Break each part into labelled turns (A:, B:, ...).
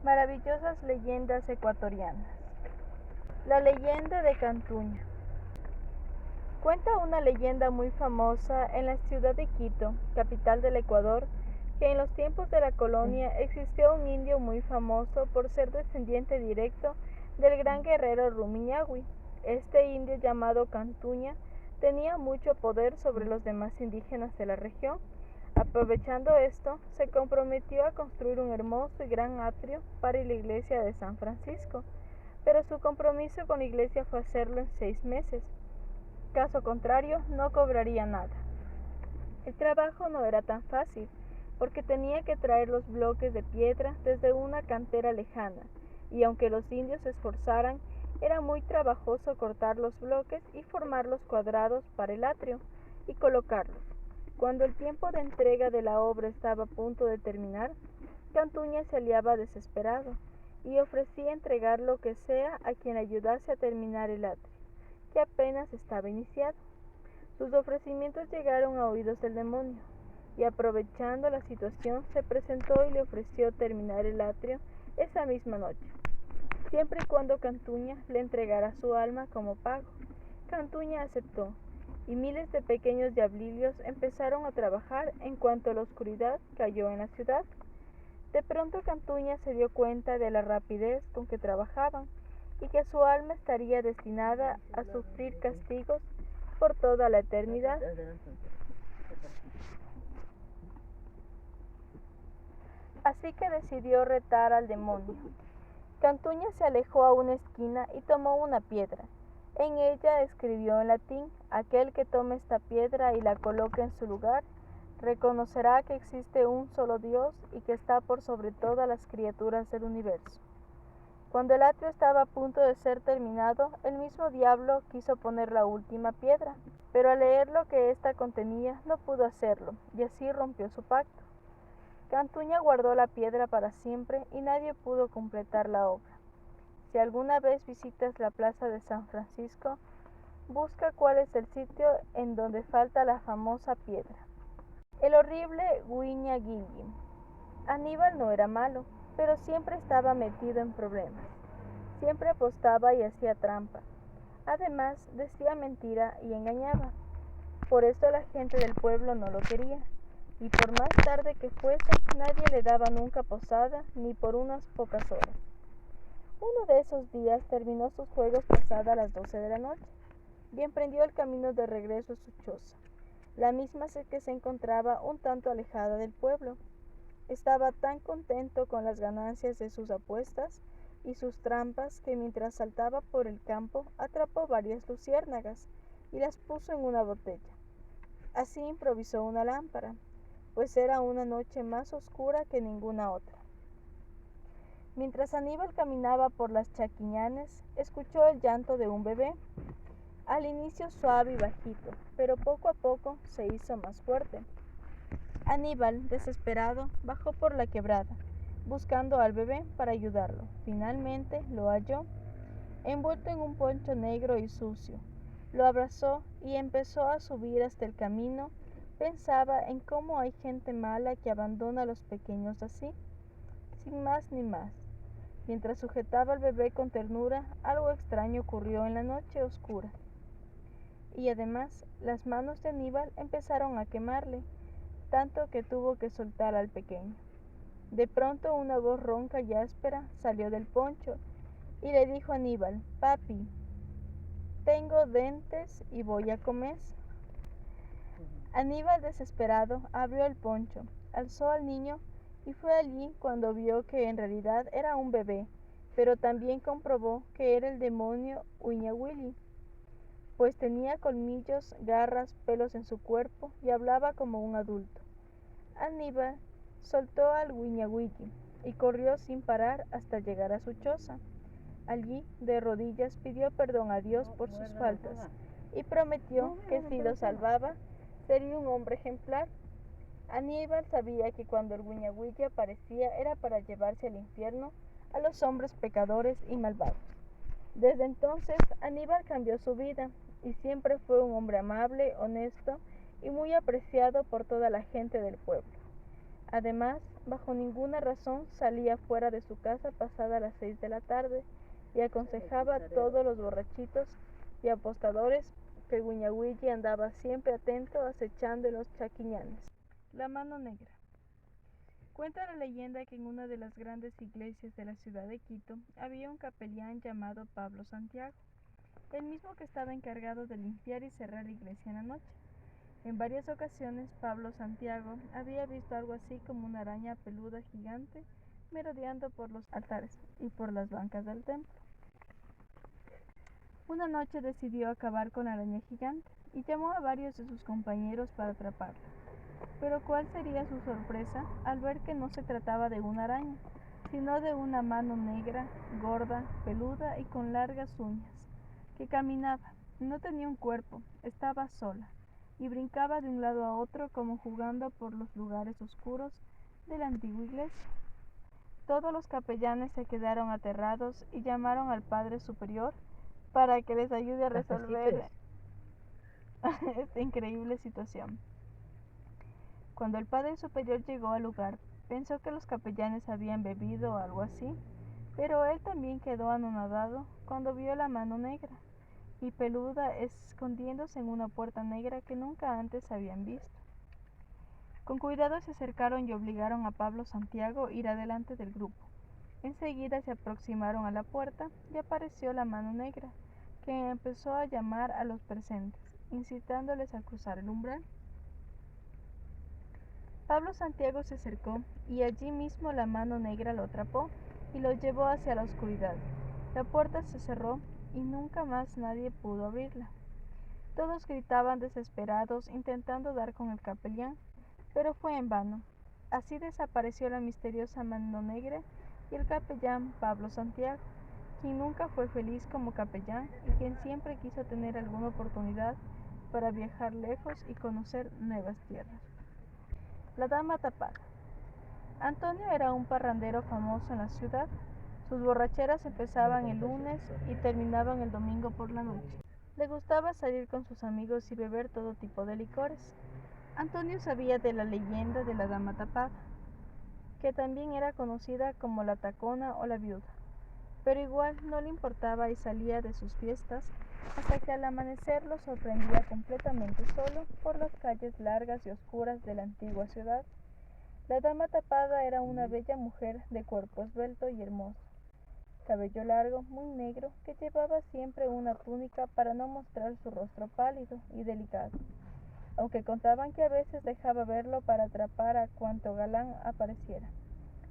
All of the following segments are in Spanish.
A: Maravillosas leyendas ecuatorianas. La leyenda de Cantuña. Cuenta una leyenda muy famosa en la ciudad de Quito, capital del Ecuador, que en los tiempos de la colonia existió un indio muy famoso por ser descendiente directo del gran guerrero Rumiñahui. Este indio, llamado Cantuña, tenía mucho poder sobre los demás indígenas de la región. Aprovechando esto, se comprometió a construir un hermoso y gran atrio para la iglesia de San Francisco, pero su compromiso con la iglesia fue hacerlo en 6 meses. Caso contrario, no cobraría nada. El trabajo no era tan fácil, porque tenía que traer los bloques de piedra desde una cantera lejana, y aunque los indios se esforzaran, era muy trabajoso cortar los bloques y formar los cuadrados para el atrio y colocarlos. Cuando el tiempo de entrega de la obra estaba a punto de terminar, Cantuña se hallaba desesperado y ofrecía entregar lo que sea a quien ayudase a terminar el atrio, que apenas estaba iniciado. Sus ofrecimientos llegaron a oídos del demonio, y aprovechando la situación se presentó y le ofreció terminar el atrio esa misma noche, siempre y cuando Cantuña le entregara su alma como pago. Cantuña aceptó, y miles de pequeños diablillos empezaron a trabajar en cuanto la oscuridad cayó en la ciudad. De pronto Cantuña se dio cuenta de la rapidez con que trabajaban y que su alma estaría destinada a sufrir castigos por toda la eternidad. Así que decidió retar al demonio. Cantuña se alejó a una esquina y tomó una piedra. En ella escribió en latín: aquel que tome esta piedra y la coloque en su lugar, reconocerá que existe un solo Dios y que está por sobre todas las criaturas del universo. Cuando el atrio estaba a punto de ser terminado, el mismo diablo quiso poner la última piedra, pero al leer lo que ésta contenía no pudo hacerlo, y así rompió su pacto. Cantuña guardó la piedra para siempre y nadie pudo completar la obra. Si alguna vez visitas la plaza de San Francisco, busca cuál es el sitio en donde falta la famosa piedra. El horrible Guiñaguilli. Aníbal no era malo, pero siempre estaba metido en problemas. Siempre apostaba y hacía trampa. Además, decía mentira y engañaba. Por eso la gente del pueblo no lo quería, y por más tarde que fuese, nadie le daba nunca posada ni por unas pocas horas. Uno de esos días terminó sus juegos pasada las 12 de la noche y emprendió el camino de regreso a su choza, la misma que se encontraba un tanto alejada del pueblo. Estaba tan contento con las ganancias de sus apuestas y sus trampas que mientras saltaba por el campo atrapó varias luciérnagas y las puso en una botella. Así improvisó una lámpara, pues era una noche más oscura que ninguna otra. Mientras Aníbal caminaba por las Chaquiñanes, escuchó el llanto de un bebé, al inicio suave y bajito, pero poco a poco se hizo más fuerte. Aníbal, desesperado, bajó por la quebrada, buscando al bebé para ayudarlo. Finalmente lo halló, envuelto en un poncho negro y sucio. Lo abrazó y empezó a subir hasta el camino. Pensaba en cómo hay gente mala que abandona a los pequeños así, sin más ni más. Mientras sujetaba al bebé con ternura, algo extraño ocurrió en la noche oscura. Y además, las manos de Aníbal empezaron a quemarle, tanto que tuvo que soltar al pequeño. De pronto una voz ronca y áspera salió del poncho y le dijo a Aníbal: papi, tengo dentes y voy a comer. Aníbal, desesperado, abrió el poncho, alzó al niño y fue allí cuando vio que en realidad era un bebé, pero también comprobó que era el demonio Guiñaguilli, pues tenía colmillos, garras, pelos en su cuerpo y hablaba como un adulto. Aníbal soltó al Guiñaguilli y corrió sin parar hasta llegar a su choza. Allí, de rodillas, pidió perdón a Dios por sus faltas y prometió que si lo salvaba, sería un hombre ejemplar. Aníbal sabía que cuando el Guiñaguilli aparecía era para llevarse al infierno a los hombres pecadores y malvados. Desde entonces, Aníbal cambió su vida y siempre fue un hombre amable, honesto y muy apreciado por toda la gente del pueblo. Además, bajo ninguna razón salía fuera de su casa pasada las 6 de la tarde y aconsejaba a todos los borrachitos y apostadores que el Guiñahuilli andaba siempre atento acechando en los chaquiñanes. La mano negra. Cuenta la leyenda que en una de las grandes iglesias de la ciudad de Quito había un capellán llamado Pablo Santiago, el mismo que estaba encargado de limpiar y cerrar la iglesia en la noche. En varias ocasiones Pablo Santiago había visto algo así como una araña peluda gigante merodeando por los altares y por las bancas del templo. Una noche decidió acabar con la araña gigante y llamó a varios de sus compañeros para atraparla. Pero ¿cuál sería su sorpresa al ver que no se trataba de una araña, sino de una mano negra, gorda, peluda y con largas uñas, que caminaba, no tenía un cuerpo, estaba sola, y brincaba de un lado a otro como jugando por los lugares oscuros de la antigua iglesia? Todos los capellanes se quedaron aterrados y llamaron al Padre Superior para que les ayude a resolver esta increíble situación. Cuando el Padre Superior llegó al lugar, pensó que los capellanes habían bebido o algo así, pero él también quedó anonadado cuando vio la mano negra y peluda escondiéndose en una puerta negra que nunca antes habían visto. Con cuidado se acercaron y obligaron a Pablo Santiago a ir adelante del grupo. Enseguida se aproximaron a la puerta y apareció la mano negra, que empezó a llamar a los presentes, incitándoles a cruzar el umbral. Pablo Santiago se acercó y allí mismo la mano negra lo atrapó y lo llevó hacia la oscuridad. La puerta se cerró y nunca más nadie pudo abrirla. Todos gritaban desesperados intentando dar con el capellán, pero fue en vano. Así desapareció la misteriosa mano negra y el capellán Pablo Santiago, quien nunca fue feliz como capellán y quien siempre quiso tener alguna oportunidad para viajar lejos y conocer nuevas tierras. La dama tapada. Antonio era un parrandero famoso en la ciudad. Sus borracheras empezaban el lunes y terminaban el domingo por la noche. Le gustaba salir con sus amigos y beber todo tipo de licores. Antonio sabía de la leyenda de la dama tapada, que también era conocida como la tacona o la viuda, pero igual no le importaba y salía de sus fiestas hasta que al amanecer lo sorprendía completamente solo por las calles largas y oscuras de la antigua ciudad. La dama tapada era una bella mujer de cuerpo esbelto y hermoso, cabello largo, muy negro, que llevaba siempre una túnica para no mostrar su rostro pálido y delicado, aunque contaban que a veces dejaba verlo para atrapar a cuanto galán apareciera,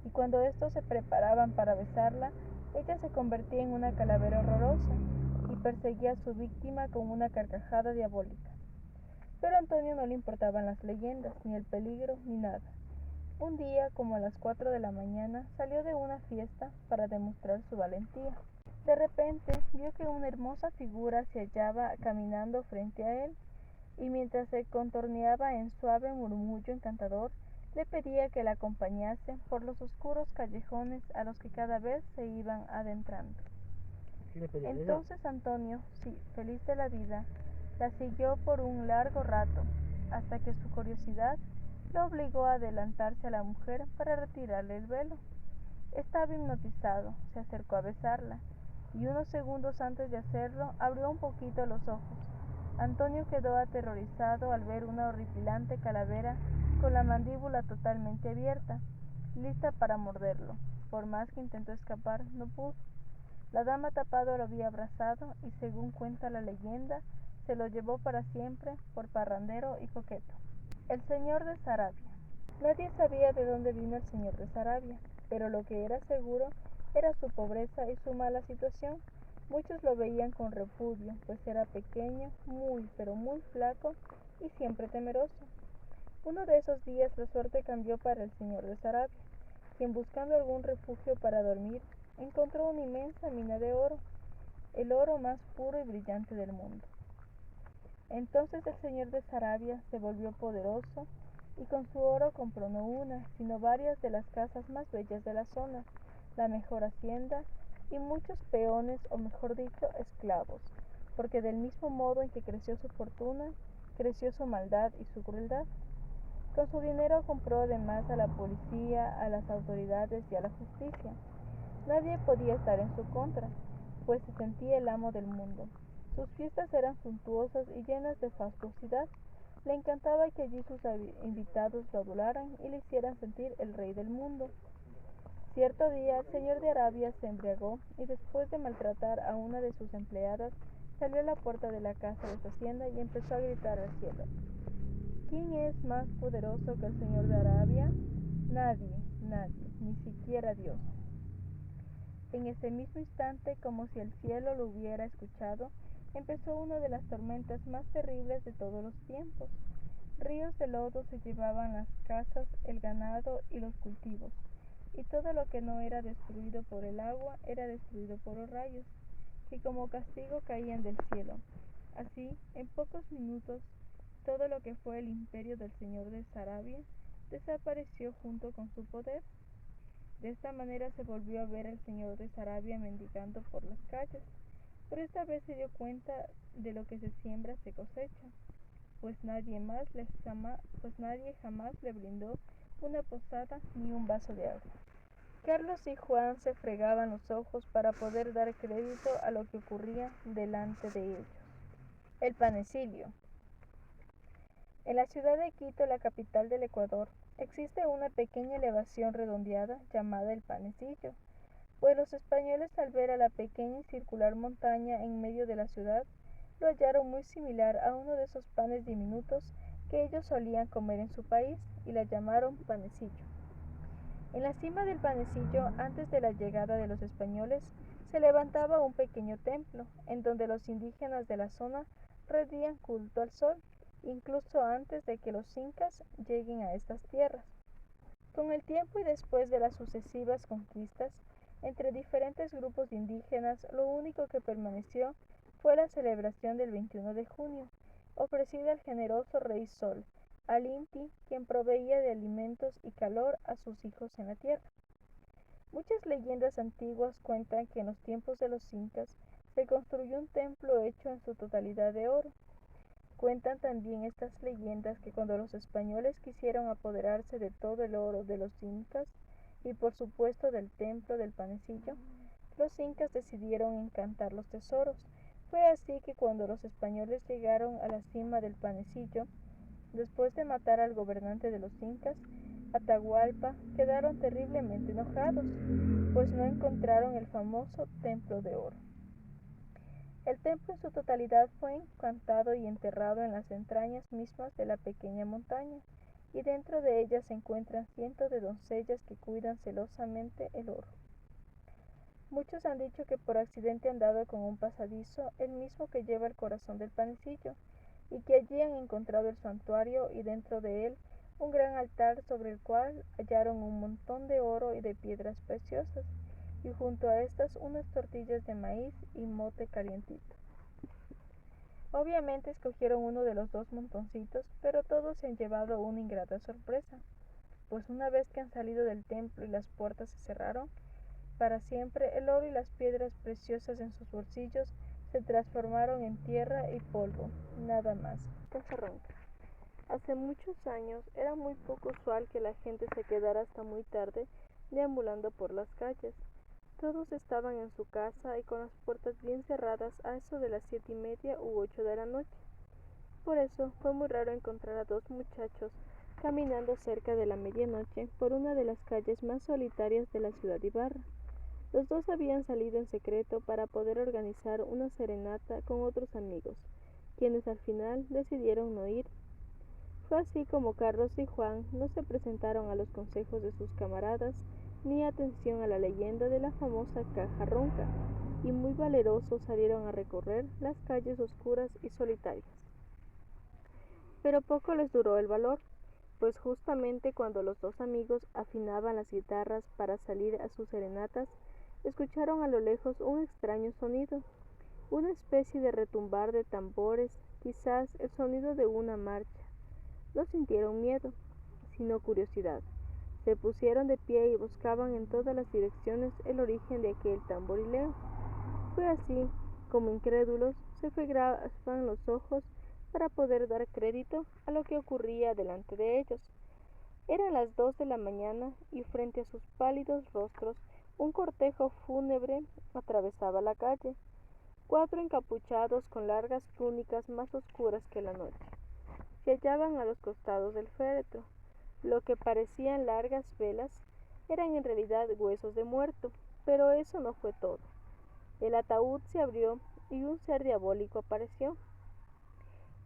A: y cuando estos se preparaban para besarla, ella se convertía en una calavera horrorosa y perseguía a su víctima con una carcajada diabólica. Pero a Antonio no le importaban las leyendas, ni el peligro, ni nada. Un día, como a las 4 de la mañana, salió de una fiesta para demostrar su valentía. De repente, vio que una hermosa figura se hallaba caminando frente a él, y mientras se contorneaba en suave murmullo encantador, le pedía que la acompañase por los oscuros callejones a los que cada vez se iban adentrando. Entonces Antonio, sí, feliz de la vida, la siguió por un largo rato, hasta que su curiosidad lo obligó a adelantarse a la mujer para retirarle el velo. Estaba hipnotizado, se acercó a besarla, y unos segundos antes de hacerlo abrió un poquito los ojos. Antonio quedó aterrorizado al ver una horripilante calavera con la mandíbula totalmente abierta, lista para morderlo. Por más que intentó escapar, no pudo. La dama tapada lo había abrazado y, según cuenta la leyenda, se lo llevó para siempre por parrandero y coqueto. El señor de Sarabia. Nadie sabía de dónde vino el señor de Sarabia, pero lo que era seguro era su pobreza y su mala situación. Muchos lo veían con repudio, pues era pequeño, muy, pero muy flaco y siempre temeroso. Uno de esos días la suerte cambió para el señor de Sarabia, quien, buscando algún refugio para dormir, encontró una inmensa mina de oro, el oro más puro y brillante del mundo. Entonces el señor de Sarabia se volvió poderoso y con su oro compró no una, sino varias de las casas más bellas de la zona, la mejor hacienda y muchos peones, o mejor dicho, esclavos, porque del mismo modo en que creció su fortuna, creció su maldad y su crueldad. Con su dinero compró además a la policía, a las autoridades y a la justicia. Nadie podía estar en su contra, pues se sentía el amo del mundo. Sus fiestas eran suntuosas y llenas de fastuosidad. Le encantaba que allí sus invitados lo adularan y le hicieran sentir el rey del mundo. Cierto día el señor de Arabia se embriagó y después de maltratar a una de sus empleadas, salió a la puerta de la casa de su hacienda y empezó a gritar al cielo: ¿Quién es más poderoso que el señor de Arabia? Nadie, nadie, ni siquiera Dios. En ese mismo instante, como si el cielo lo hubiera escuchado, empezó una de las tormentas más terribles de todos los tiempos. Ríos de lodo se llevaban las casas, el ganado y los cultivos, y todo lo que no era destruido por el agua era destruido por los rayos, que como castigo caían del cielo. Así, en pocos minutos, todo lo que fue el imperio del señor de Sarabia desapareció junto con su poder. De esta manera se volvió a ver al señor de Sarabia mendigando por las calles, pero esta vez se dio cuenta de lo que se siembra se cosecha, pues nadie jamás le brindó una posada ni un vaso de agua. Carlos y Juan se fregaban los ojos para poder dar crédito a lo que ocurría delante de ellos. El panecilio. En la ciudad de Quito, la capital del Ecuador, existe una pequeña elevación redondeada llamada el Panecillo, pues los españoles, al ver a la pequeña y circular montaña en medio de la ciudad, lo hallaron muy similar a uno de esos panes diminutos que ellos solían comer en su país y la llamaron Panecillo. En la cima del Panecillo, antes de la llegada de los españoles, se levantaba un pequeño templo en donde los indígenas de la zona rendían culto al sol, incluso antes de que los incas lleguen a estas tierras. Con el tiempo y después de las sucesivas conquistas entre diferentes grupos indígenas, lo único que permaneció fue la celebración del 21 de junio, ofrecida al generoso rey Sol, al Inti, quien proveía de alimentos y calor a sus hijos en la tierra. Muchas leyendas antiguas cuentan que en los tiempos de los incas se construyó un templo hecho en su totalidad de oro. Cuentan también estas leyendas que cuando los españoles quisieron apoderarse de todo el oro de los incas y por supuesto del templo del Panecillo, los incas decidieron encantar los tesoros. Fue así que cuando los españoles llegaron a la cima del Panecillo, después de matar al gobernante de los incas, Atahualpa, quedaron terriblemente enojados, pues no encontraron el famoso templo de oro. El templo en su totalidad fue encantado y enterrado en las entrañas mismas de la pequeña montaña, y dentro de ella se encuentran cientos de doncellas que cuidan celosamente el oro. Muchos han dicho que por accidente han dado con un pasadizo, el mismo que lleva el corazón del Panecillo, y que allí han encontrado el santuario y dentro de él un gran altar sobre el cual hallaron un montón de oro y de piedras preciosas, y junto a estas unas tortillas de maíz y mote calientito. Obviamente escogieron uno de los dos montoncitos, pero todos se han llevado una ingrata sorpresa, pues una vez que han salido del templo y las puertas se cerraron, para siempre el oro y las piedras preciosas en sus bolsillos se transformaron en tierra y polvo, nada más. Hace muchos años era muy poco usual que la gente se quedara hasta muy tarde deambulando por las calles. Todos estaban en su casa y con las puertas bien cerradas a eso de las 7:30 u 8 de la noche. Por eso fue muy raro encontrar a dos muchachos caminando cerca de la medianoche por una de las calles más solitarias de la ciudad de Ibarra. Los dos habían salido en secreto para poder organizar una serenata con otros amigos, quienes al final decidieron no ir. Fue así como Carlos y Juan no se presentaron a los consejos de sus camaradas ni atención a la leyenda de la famosa caja ronca, y muy valerosos salieron a recorrer las calles oscuras y solitarias. Pero poco les duró el valor, pues justamente cuando los dos amigos afinaban las guitarras para salir a sus serenatas, escucharon a lo lejos un extraño sonido, una especie de retumbar de tambores, quizás el sonido de una marcha. No sintieron miedo, sino curiosidad. Se pusieron de pie y buscaban en todas las direcciones el origen de aquel tamborileo. Fue así como incrédulos se fregaban los ojos para poder dar crédito a lo que ocurría delante de ellos. Eran las 2 de la mañana y frente a sus pálidos rostros un cortejo fúnebre atravesaba la calle. 4 encapuchados con largas túnicas más oscuras que la noche se hallaban a los costados del féretro. Lo que parecían largas velas eran en realidad huesos de muerto, pero eso no fue todo. El ataúd se abrió y un ser diabólico apareció.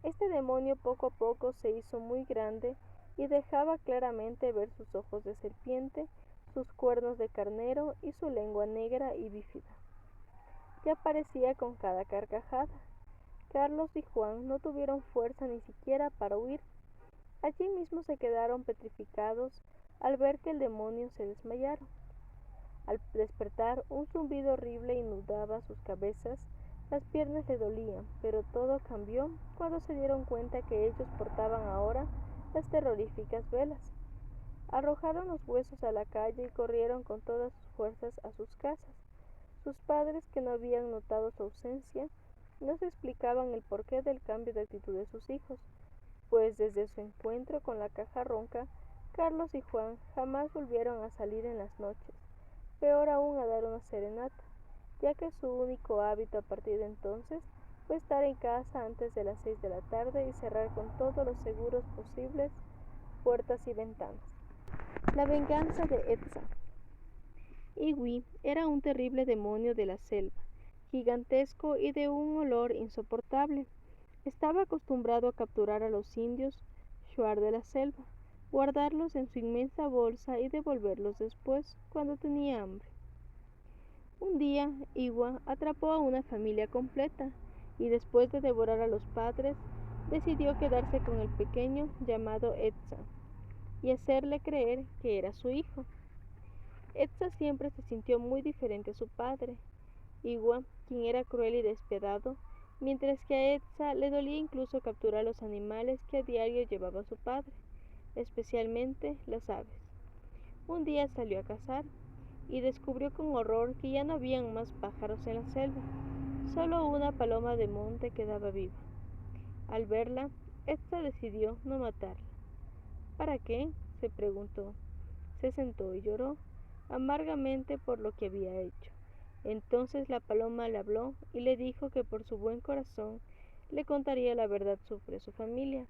A: Este demonio poco a poco se hizo muy grande y dejaba claramente ver sus ojos de serpiente, sus cuernos de carnero y su lengua negra y bífida. Ya aparecía con cada carcajada. Carlos y Juan no tuvieron fuerza ni siquiera para huir. Allí mismo se quedaron petrificados al ver que el demonio se desmayaron. Al despertar, un zumbido horrible inundaba sus cabezas, las piernas le dolían, pero todo cambió cuando se dieron cuenta que ellos portaban ahora las terroríficas velas. Arrojaron los huesos a la calle y corrieron con todas sus fuerzas a sus casas. Sus padres, que no habían notado su ausencia, no se explicaban el porqué del cambio de actitud de sus hijos, pues desde su encuentro con la caja ronca, Carlos y Juan jamás volvieron a salir en las noches, peor aún a dar una serenata, ya que su único hábito a partir de entonces fue estar en casa antes de las 6 de la tarde y cerrar con todos los seguros posibles puertas y ventanas. La venganza de Edsa. Iwi era un terrible demonio de la selva, gigantesco y de un olor insoportable. Estaba acostumbrado a capturar a los indios shuar de la selva, guardarlos en su inmensa bolsa y devolverlos después, cuando tenía hambre. Un día, Iwa atrapó a una familia completa y después de devorar a los padres, decidió quedarse con el pequeño llamado Edsa y hacerle creer que era su hijo. Edsa siempre se sintió muy diferente a su padre, Iwa, quien era cruel y despiadado, mientras que a Edsa le dolía incluso capturar los animales que a diario llevaba su padre, especialmente las aves. Un día salió a cazar y descubrió con horror que ya no habían más pájaros en la selva, solo una paloma de monte quedaba viva. Al verla, Edsa decidió no matarla. ¿Para qué?, se preguntó. Se sentó y lloró amargamente por lo que había hecho. Entonces la paloma le habló y le dijo que por su buen corazón le contaría la verdad sobre su familia.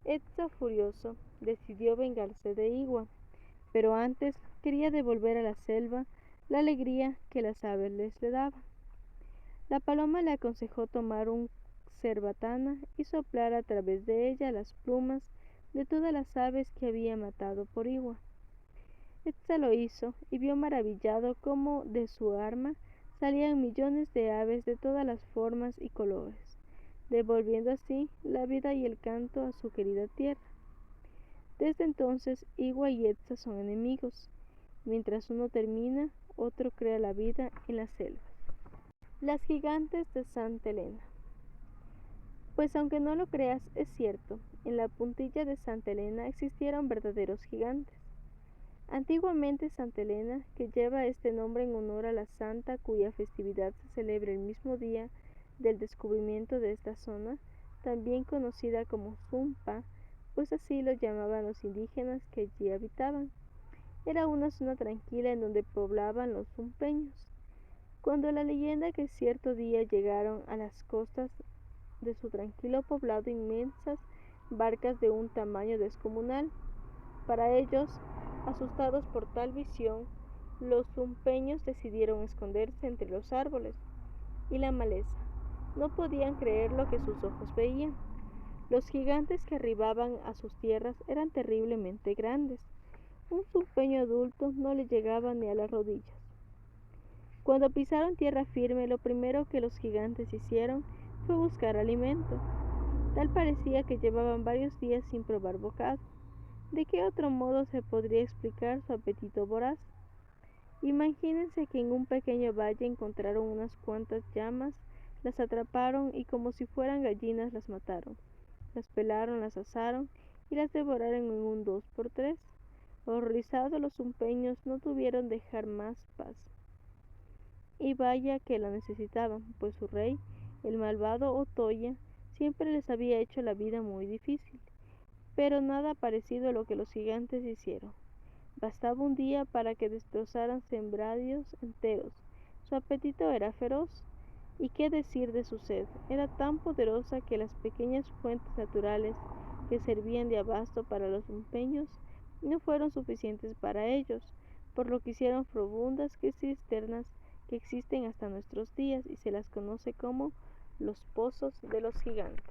A: Edsa, furioso, decidió vengarse de Iwa, pero antes quería devolver a la selva la alegría que las aves le daban. La paloma le aconsejó tomar un cerbatana y soplar a través de ella las plumas de todas las aves que había matado por Iwa. Edsa lo hizo y vio maravillado cómo de su arma salían millones de aves de todas las formas y colores, devolviendo así la vida y el canto a su querida tierra. Desde entonces, Iwa y Edsa son enemigos. Mientras uno termina, otro crea la vida en las selvas. Las gigantes de Santa Elena. Pues aunque no lo creas, es cierto, en la puntilla de Santa Elena existieron verdaderos gigantes. Antiguamente Santa Elena, que lleva este nombre en honor a la santa cuya festividad se celebra el mismo día del descubrimiento de esta zona, también conocida como Sumpa, pues así lo llamaban los indígenas que allí habitaban. Era una zona tranquila en donde poblaban los sumpeños. Cuando la leyenda que cierto día llegaron a las costas de su tranquilo poblado inmensas barcas de un tamaño descomunal, para ellos, asustados por tal visión, los zumpeños decidieron esconderse entre los árboles y la maleza. No podían creer lo que sus ojos veían. Los gigantes que arribaban a sus tierras eran terriblemente grandes. Un zumpeño adulto no le llegaba ni a las rodillas. Cuando pisaron tierra firme, lo primero que los gigantes hicieron fue buscar alimento. Tal parecía que llevaban varios días sin probar bocado. ¿De qué otro modo se podría explicar su apetito voraz? Imagínense que en un pequeño valle encontraron unas cuantas llamas, las atraparon y como si fueran gallinas las mataron. Las pelaron, las asaron y las devoraron en un 2x3. Horrorizados los zumpeños no tuvieron dejar más paz. Y vaya que la necesitaban, pues su rey, el malvado Otoya, siempre les había hecho la vida muy difícil. Pero nada parecido a lo que los gigantes hicieron. Bastaba un día para que destrozaran sembradíos enteros. Su apetito era feroz. ¿Y qué decir de su sed? Era tan poderosa que las pequeñas fuentes naturales que servían de abasto para los lumpeños no fueron suficientes para ellos, por lo que hicieron profundas cisternas que existen hasta nuestros días y se las conoce como los pozos de los gigantes.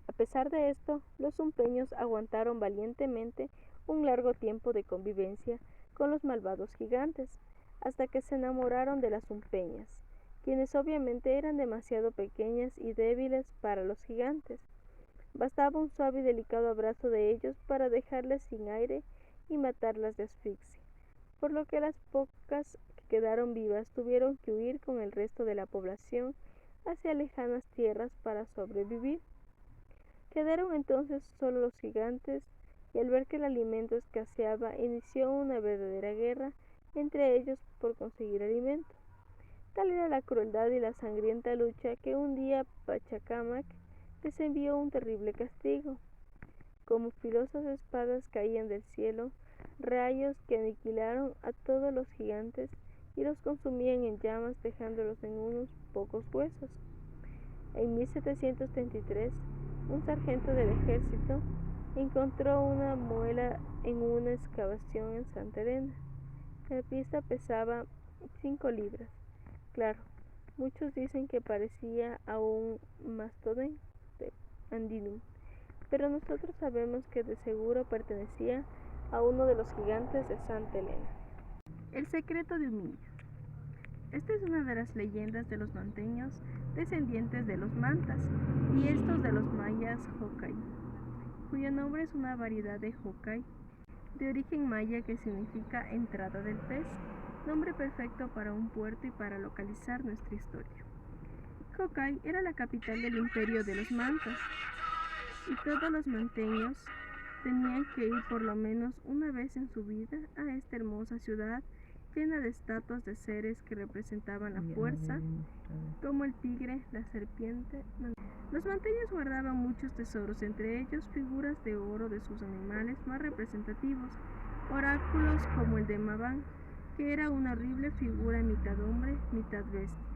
A: A pesar de esto, los zumpeños aguantaron valientemente un largo tiempo de convivencia con los malvados gigantes, hasta que se enamoraron de las zumpeñas, quienes obviamente eran demasiado pequeñas y débiles para los gigantes. Bastaba un suave y delicado abrazo de ellos para dejarlas sin aire y matarlas de asfixia, por lo que las pocas que quedaron vivas tuvieron que huir con el resto de la población hacia lejanas tierras para sobrevivir. Quedaron entonces solo los gigantes, y al ver que el alimento escaseaba, inició una verdadera guerra entre ellos por conseguir alimento. Tal era la crueldad y la sangrienta lucha que un día Pachacamac les envió un terrible castigo. Como filosas espadas caían del cielo, rayos que aniquilaron a todos los gigantes y los consumían en llamas, dejándolos en unos pocos huesos. En 1733, un sargento del ejército encontró una muela en una excavación en Santa Elena. La pieza pesaba 5 libras. Claro, muchos dicen que parecía a un mastodonte andinum, pero nosotros sabemos que de seguro pertenecía a uno de los gigantes de Santa Elena. El secreto de Humiña. Esta es una de las leyendas de los norteños descendientes de los mantas y estos de los mayas Hokai, cuyo nombre es una variedad de Hokai de origen maya que significa entrada del pez, nombre perfecto para un puerto y para localizar nuestra historia. Hokai era la capital del imperio de los mantas y todos los manteños tenían que ir por lo menos una vez en su vida a esta hermosa ciudad llena de estatuas de seres que representaban la fuerza, como el tigre, la serpiente. Los manteños guardaban muchos tesoros, entre ellos figuras de oro de sus animales más representativos, oráculos como el de Mabán, que era una horrible figura mitad hombre, mitad bestia,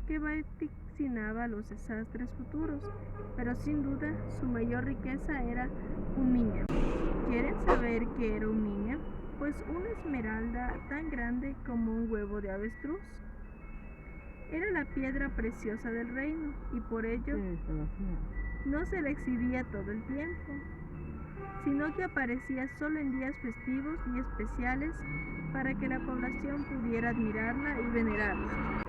A: que vaticinaba los desastres futuros, pero sin duda su mayor riqueza era Humiña. ¿Quieren saber qué era Humiña? Pues una esmeralda tan grande como un huevo de avestruz. Era la piedra preciosa del reino y por ello no se la exhibía todo el tiempo, sino que aparecía solo en días festivos y especiales para que la población pudiera admirarla y venerarla.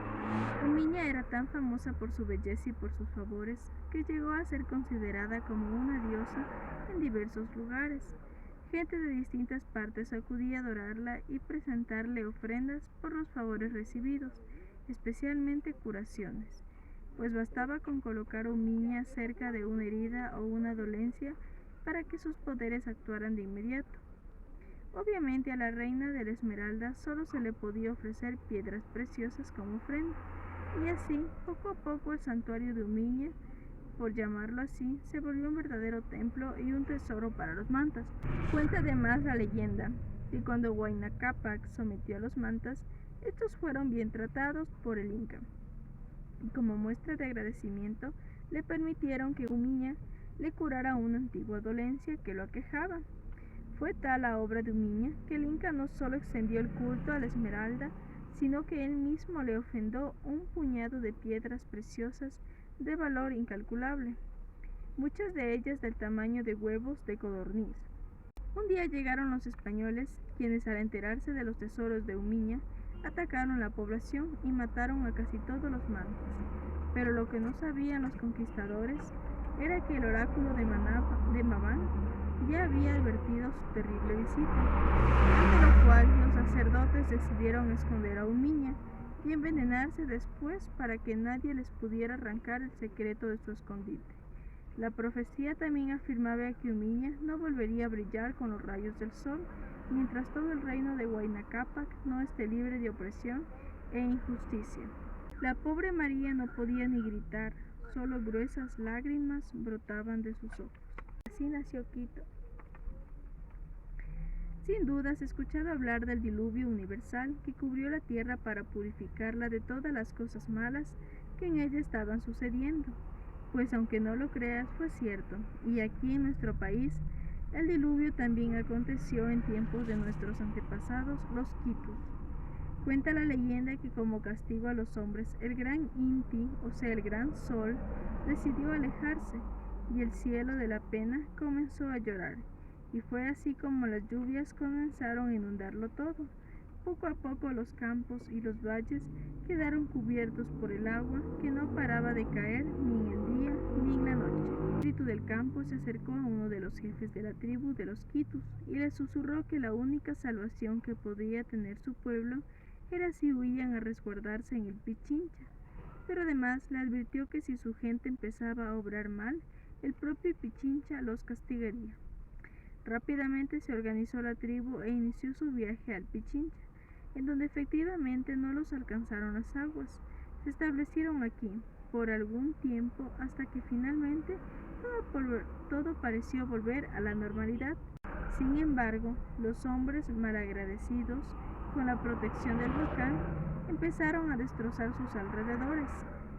A: Humiña era tan famosa por su belleza y por sus favores que llegó a ser considerada como una diosa en diversos lugares. Gente de distintas partes acudía a adorarla y presentarle ofrendas por los favores recibidos, especialmente curaciones, pues bastaba con colocar Humiña cerca de una herida o una dolencia para que sus poderes actuaran de inmediato. Obviamente a la reina de la Esmeralda solo se le podía ofrecer piedras preciosas como ofrenda, y así, poco a poco, el santuario de Humiña, por llamarlo así, se volvió un verdadero templo y un tesoro para los mantas. Cuenta además la leyenda que cuando Huayna Cápac sometió a los mantas, estos fueron bien tratados por el Inca, y como muestra de agradecimiento le permitieron que Humiña le curara una antigua dolencia que lo aquejaba. Fue tal la obra de Humiña que el Inca no solo extendió el culto a la Esmeralda, sino que él mismo le ofrendó un puñado de piedras preciosas de valor incalculable, muchas de ellas del tamaño de huevos de codorniz. Un día llegaron los españoles, quienes al enterarse de los tesoros de Humiña, atacaron la población y mataron a casi todos los mantas. Pero lo que no sabían los conquistadores era que el oráculo de Mabán ya había advertido su terrible visita, ante lo cual los sacerdotes decidieron esconder a Humiña y envenenarse después para que nadie les pudiera arrancar el secreto de su escondite. La profecía también afirmaba que Humiña no volvería a brillar con los rayos del sol, mientras todo el reino de Huayna Cápac no esté libre de opresión e injusticia. La pobre María no podía ni gritar, solo gruesas lágrimas brotaban de sus ojos. así nació Quito. Sin duda has escuchado hablar del diluvio universal que cubrió la tierra para purificarla de todas las cosas malas que en ella estaban sucediendo. Pues aunque no lo creas, fue cierto, y aquí en nuestro país el diluvio también aconteció en tiempos de nuestros antepasados, los quitus. Cuenta la leyenda que como castigo a los hombres, el gran Inti, o sea el gran sol, decidió alejarse, y el cielo de la pena comenzó a llorar. Y fue así como las lluvias comenzaron a inundarlo todo. Poco a poco los campos y los valles quedaron cubiertos por el agua que no paraba de caer ni en el día ni en la noche. El espíritu del campo se acercó a uno de los jefes de la tribu de los quitus y le susurró que la única salvación que podía tener su pueblo era si huían a resguardarse en el Pichincha. Pero además le advirtió que si su gente empezaba a obrar mal, el propio Pichincha los castigaría. Rápidamente se organizó la tribu e inició su viaje al Pichincha, en donde efectivamente no los alcanzaron las aguas. Se establecieron aquí por algún tiempo hasta que finalmente todo pareció volver a la normalidad. Sin embargo, los hombres malagradecidos con la protección del volcán empezaron a destrozar sus alrededores,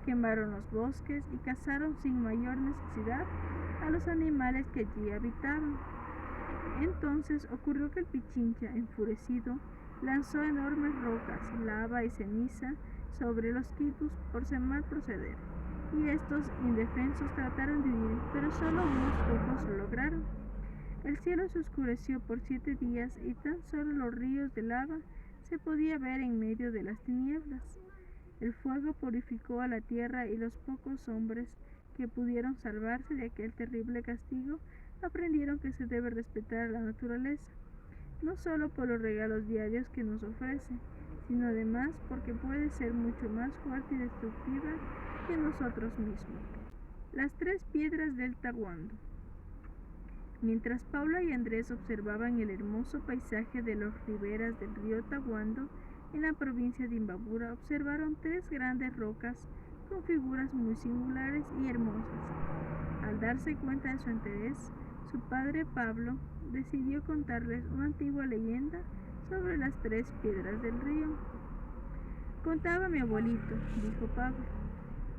A: quemaron los bosques y cazaron sin mayor necesidad a los animales que allí habitaban. Entonces ocurrió que el Pichincha, enfurecido, lanzó enormes rocas, lava y ceniza sobre los quitus por su mal proceder, y estos indefensos trataron de huir, pero solo unos pocos lo lograron. El cielo se oscureció por 7 días y tan solo los ríos de lava se podía ver en medio de las tinieblas. El fuego purificó a la tierra y los pocos hombres que pudieron salvarse de aquel terrible castigo aprendieron que se debe respetar a la naturaleza, no solo por los regalos diarios que nos ofrece, sino además porque puede ser mucho más fuerte y destructiva que nosotros mismos. Las 3 piedras del Tahuando. Mientras Paula y Andrés observaban el hermoso paisaje de las riberas del río Tahuando, en la provincia de Imbabura, observaron 3 grandes rocas con figuras muy singulares y hermosas. Al darse cuenta de su interés, su padre Pablo decidió contarles una antigua leyenda sobre las 3 piedras del río. Contaba mi abuelito, dijo Pablo,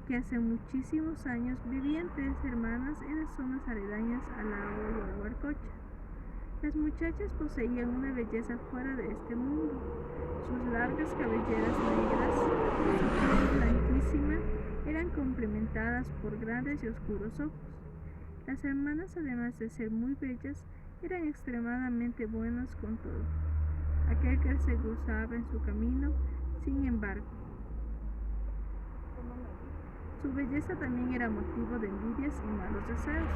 A: que hace muchísimos años vivían 3 hermanas en las zonas aledañas al lago de Huarcocha. Las muchachas poseían una belleza fuera de este mundo. Sus largas cabelleras negras, su piel blanquísima, eran complementadas por grandes y oscuros ojos. Las hermanas, además de ser muy bellas, eran extremadamente buenas con todo aquel que se cruzaba en su camino. Sin embargo, su belleza también era motivo de envidias y malos deseos.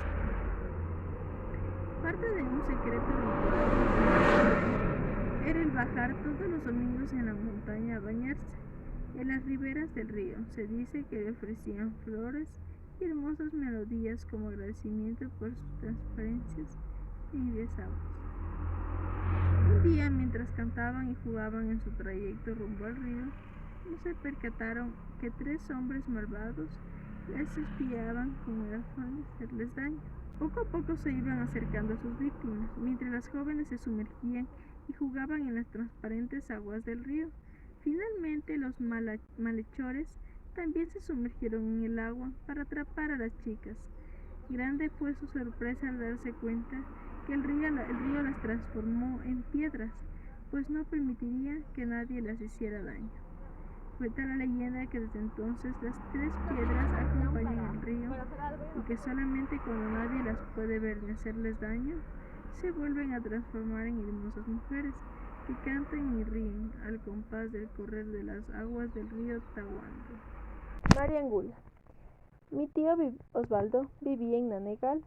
A: Parte de un secreto ritual era el bajar todos los domingos en la montaña a bañarse. En las riberas del río se dice que le ofrecían flores y hermosas melodías como agradecimiento por sus transparencias y limpias aguas. Un día, mientras cantaban y jugaban en su trayecto rumbo al río, no se percataron que 3 hombres malvados les espiaban con el afán de hacerles daño. Poco a poco se iban acercando a sus víctimas, mientras las jóvenes se sumergían y jugaban en las transparentes aguas del río. Finalmente los malhechores también se sumergieron en el agua para atrapar a las chicas. Grande fue su sorpresa al darse cuenta que el río las transformó en piedras, pues no permitiría que nadie las hiciera daño. Cuenta la leyenda que desde entonces las 3 piedras acompañan al río y que solamente cuando nadie las puede ver ni hacerles daño, se vuelven a transformar en hermosas mujeres que cantan y ríen al compás del correr de las aguas del río Tahuando. Mariangula. Mi tío Osvaldo vivía en Nanegal,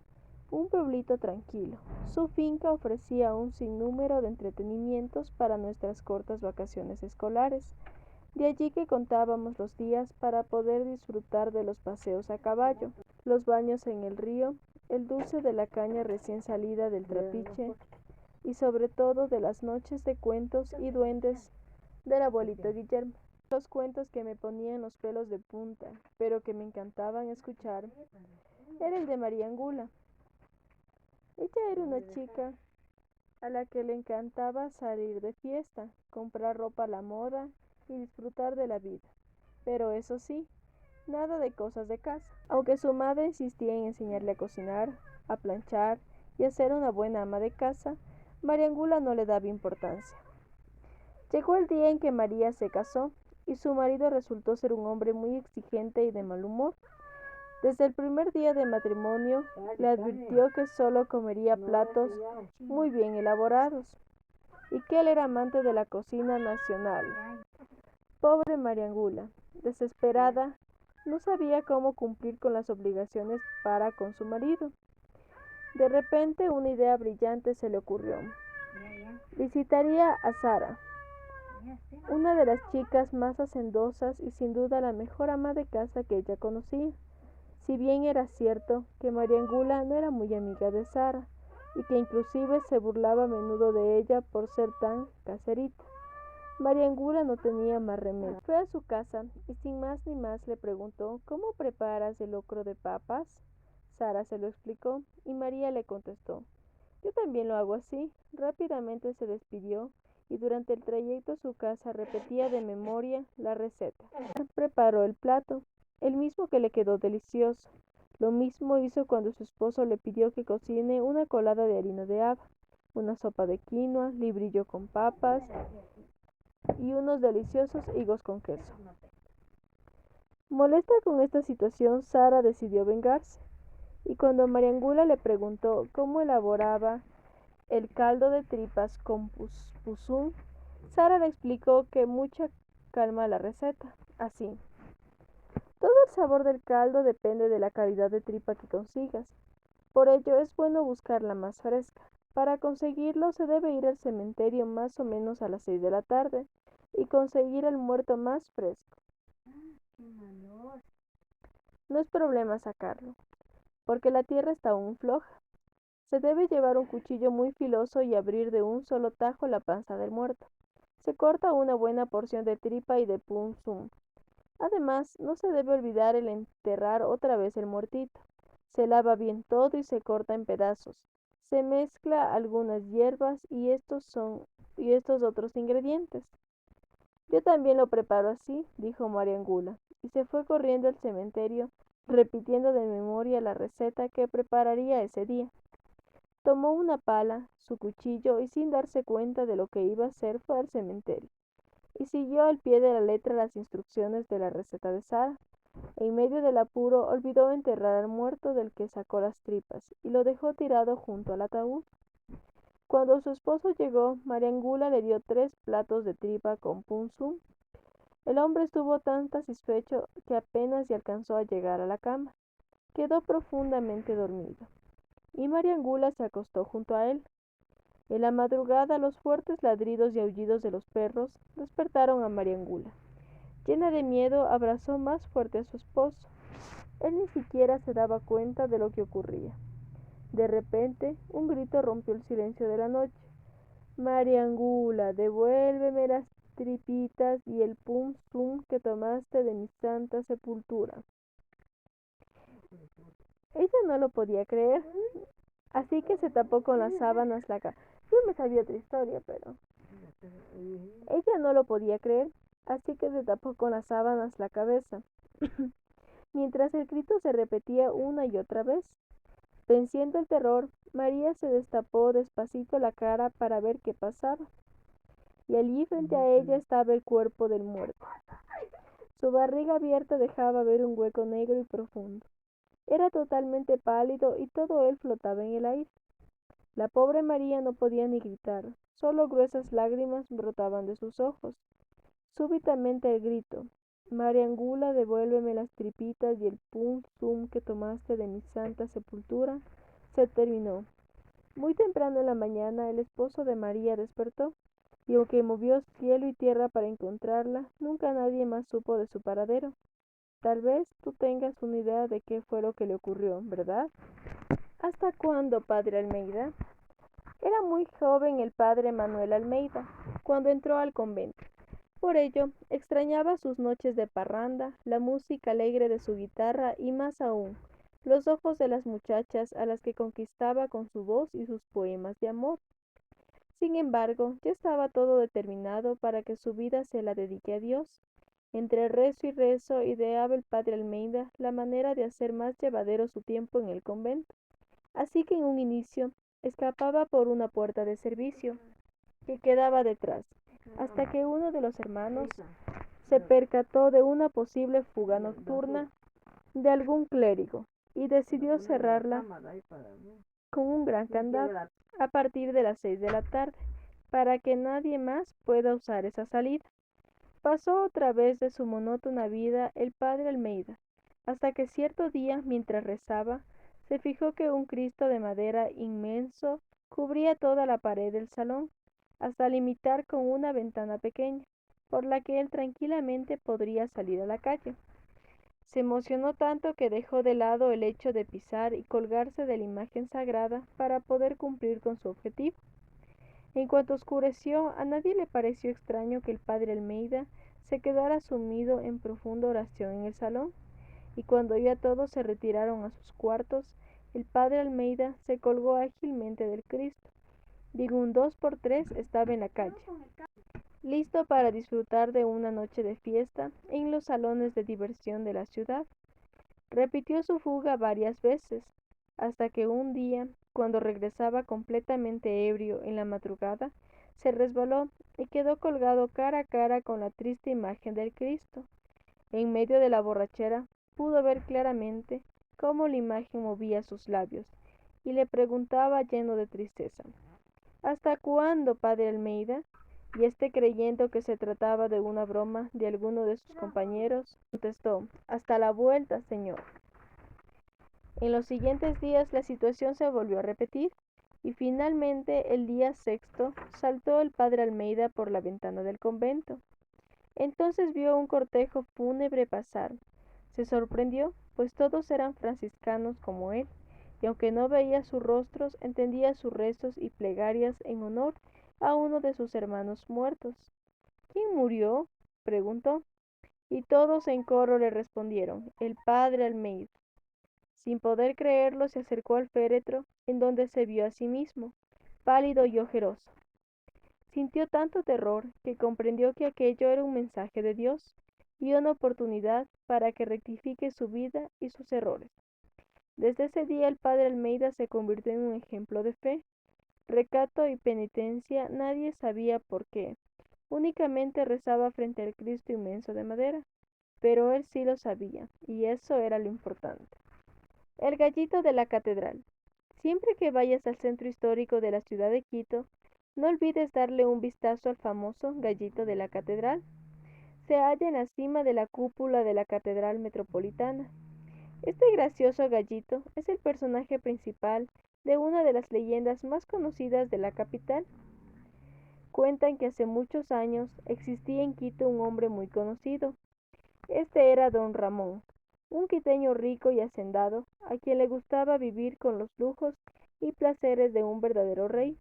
A: un pueblito tranquilo. Su finca ofrecía un sinnúmero de entretenimientos para nuestras cortas vacaciones escolares. De allí que contábamos los días para poder disfrutar de los paseos a caballo, los baños en el río, el dulce de la caña recién salida del trapiche y sobre todo de las noches de cuentos y duendes del abuelito Guillermo. Los cuentos que me ponían los pelos de punta, pero que me encantaban escuchar, era el de Mariangula. Ella era una chica a la que le encantaba salir de fiesta, comprar ropa a la moda y disfrutar de la vida. Pero eso sí, nada de cosas de casa. Aunque su madre insistía en enseñarle a cocinar, a planchar y a ser una buena ama de casa, María Angula no le daba importancia. Llegó el día en que María se casó y su marido resultó ser un hombre muy exigente y de mal humor. Desde el primer día de matrimonio le advirtió que solo comería platos muy bien elaborados y que él era amante de la cocina nacional. Pobre María Angula, desesperada, no sabía cómo cumplir con las obligaciones para con su marido. De repente una idea brillante se le ocurrió. Visitaría a Sara, una de las chicas más hacendosas y sin duda la mejor ama de casa que ella conocía. Si bien era cierto que María Angula no era muy amiga de Sara y que inclusive se burlaba a menudo de ella por ser tan caserita, María Angula no tenía más remedio. Fue a su casa y sin más ni más le preguntó: ¿cómo preparas el locro de papas? Sara se lo explicó y María le contestó: yo también lo hago así. Rápidamente se despidió y durante el trayecto a su casa repetía de memoria la receta. Preparó el plato, el mismo que le quedó delicioso. Lo mismo hizo cuando su esposo le pidió que cocine una colada de harina de haba, una sopa de quinoa, librillo con papas y unos deliciosos higos con queso. Molesta con esta situación, Sara decidió vengarse, y cuando María Angula le preguntó cómo elaboraba el caldo de tripas con pusum, Sara le explicó que mucha calma la receta. Así, todo el sabor del caldo depende de la calidad de tripa que consigas. Por ello es bueno buscar la más fresca. Para conseguirlo se debe ir al cementerio más o menos a las 6 de la tarde y conseguir el muerto más fresco. No es problema sacarlo, porque la tierra está aún floja. Se debe llevar un cuchillo muy filoso y abrir de un solo tajo la panza del muerto. Se corta una buena porción de tripa y de pum-sum. Además, no se debe olvidar el enterrar otra vez el muertito. Se lava bien todo y se corta en pedazos. Se mezcla algunas hierbas y estos otros ingredientes. Yo también lo preparo así, dijo María Angula, y se fue corriendo al cementerio, repitiendo de memoria la receta que prepararía ese día. Tomó una pala, su cuchillo y sin darse cuenta de lo que iba a hacer fue al cementerio y siguió al pie de la letra las instrucciones de la receta de Sara. En medio del apuro olvidó enterrar al muerto del que sacó las tripas y lo dejó tirado junto al ataúd. Cuando su esposo llegó, María Angula le dio 3 platos de tripa con punzum. El hombre estuvo tan satisfecho que apenas se alcanzó a llegar a la cama. Quedó profundamente dormido y María Angula se acostó junto a él. En la madrugada los fuertes ladridos y aullidos de los perros despertaron a María Angula. Llena de miedo, abrazó más fuerte a su esposo. Él ni siquiera se daba cuenta de lo que ocurría. De repente, un grito rompió el silencio de la noche. María Angula, devuélveme las tripitas y el pum zum que tomaste de mi santa sepultura. Ella no lo podía creer, así que se tapó con las sábanas la cara. Yo me sabía otra historia, pero ella no lo podía creer, así que se tapó con las sábanas la cabeza, mientras el grito se repetía una y otra vez. Venciendo el terror, María se destapó despacito la cara para ver qué pasaba, y allí frente a ella estaba el cuerpo del muerto. Su barriga abierta dejaba ver un hueco negro y profundo. Era totalmente pálido y todo él flotaba en el aire. La pobre María no podía ni gritar, solo gruesas lágrimas brotaban de sus ojos. Súbitamente el grito: María Angula, devuélveme las tripitas y el pum zum que tomaste de mi santa sepultura, se terminó. Muy temprano en la mañana el esposo de María despertó, y aunque movió cielo y tierra para encontrarla, nunca nadie más supo de su paradero. Tal vez tú tengas una idea de qué fue lo que le ocurrió, ¿verdad? ¿Hasta cuándo, padre Almeida? Era muy joven el padre Manuel Almeida cuando entró al convento. Por ello, extrañaba sus noches de parranda, la música alegre de su guitarra y más aún, los ojos de las muchachas a las que conquistaba con su voz y sus poemas de amor. Sin embargo, ya estaba todo determinado para que su vida se la dedique a Dios. Entre rezo y rezo ideaba el padre Almeida la manera de hacer más llevadero su tiempo en el convento. Así que en un inicio escapaba por una puerta de servicio que quedaba detrás, hasta que uno de los hermanos se percató de una posible fuga nocturna de algún clérigo y decidió cerrarla con un gran candado a partir de las 6 de la tarde, para que nadie más pueda usar esa salida. Pasó otra vez de su monótona vida el padre Almeida, hasta que cierto día, mientras rezaba, se fijó que un Cristo de madera inmenso cubría toda la pared del salón, hasta limitar con una ventana pequeña, por la que él tranquilamente podría salir a la calle. Se emocionó tanto que dejó de lado el hecho de pisar y colgarse de la imagen sagrada para poder cumplir con su objetivo. En cuanto oscureció, a nadie le pareció extraño que el padre Almeida se quedara sumido en profunda oración en el salón, y cuando ya todos se retiraron a sus cuartos, el padre Almeida se colgó ágilmente del Cristo. Y en un 2x3 estaba en la calle, listo para disfrutar de una noche de fiesta en los salones de diversión de la ciudad. Repitió su fuga varias veces, hasta que un día, cuando regresaba completamente ebrio en la madrugada, se resbaló y quedó colgado cara a cara con la triste imagen del Cristo. En medio de la borrachera pudo ver claramente cómo la imagen movía sus labios y le preguntaba lleno de tristeza: ¿Hasta cuándo, padre Almeida? Y creyendo que se trataba de una broma de alguno de sus compañeros, contestó: hasta la vuelta, señor. En los siguientes días la situación se volvió a repetir, y finalmente el día sexto saltó el padre Almeida por la ventana del convento. Entonces vio un cortejo fúnebre pasar. Se sorprendió, pues todos eran franciscanos como él, y aunque no veía sus rostros, entendía sus rezos y plegarias en honor a uno de sus hermanos muertos. ¿Quién murió?, preguntó, y todos en coro le respondieron: el padre Almeida. Sin poder creerlo, se acercó al féretro, en donde se vio a sí mismo, pálido y ojeroso. Sintió tanto terror que comprendió que aquello era un mensaje de Dios y una oportunidad para que rectifique su vida y sus errores. Desde ese día el padre Almeida se convirtió en un ejemplo de fe, recato y penitencia. Nadie sabía por qué. Únicamente rezaba frente al Cristo inmenso de madera, pero él sí lo sabía, y eso era lo importante. El gallito de la catedral. Siempre que vayas al centro histórico de la ciudad de Quito, no olvides darle un vistazo al famoso gallito de la catedral. Se halla en la cima de la cúpula de la Catedral Metropolitana. Este gracioso gallito es el personaje principal de una de las leyendas más conocidas de la capital. Cuentan que hace muchos años existía en Quito un hombre muy conocido. Este era don Ramón, un quiteño rico y hacendado, a quien le gustaba vivir con los lujos y placeres de un verdadero rey.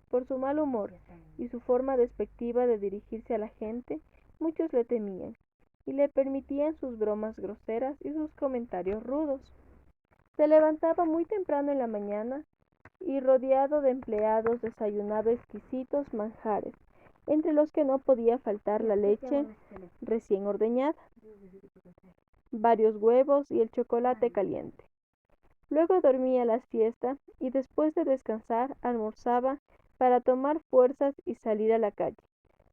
A: Por su mal humor y su forma despectiva de dirigirse a la gente, muchos le temían y le permitían sus bromas groseras y sus comentarios rudos. Se levantaba muy temprano en la mañana y, rodeado de empleados, desayunaba exquisitos manjares, entre los que no podía faltar la leche recién ordeñada, varios huevos y el chocolate caliente. Luego dormía la siesta y, después de descansar, almorzaba para tomar fuerzas y salir a la calle,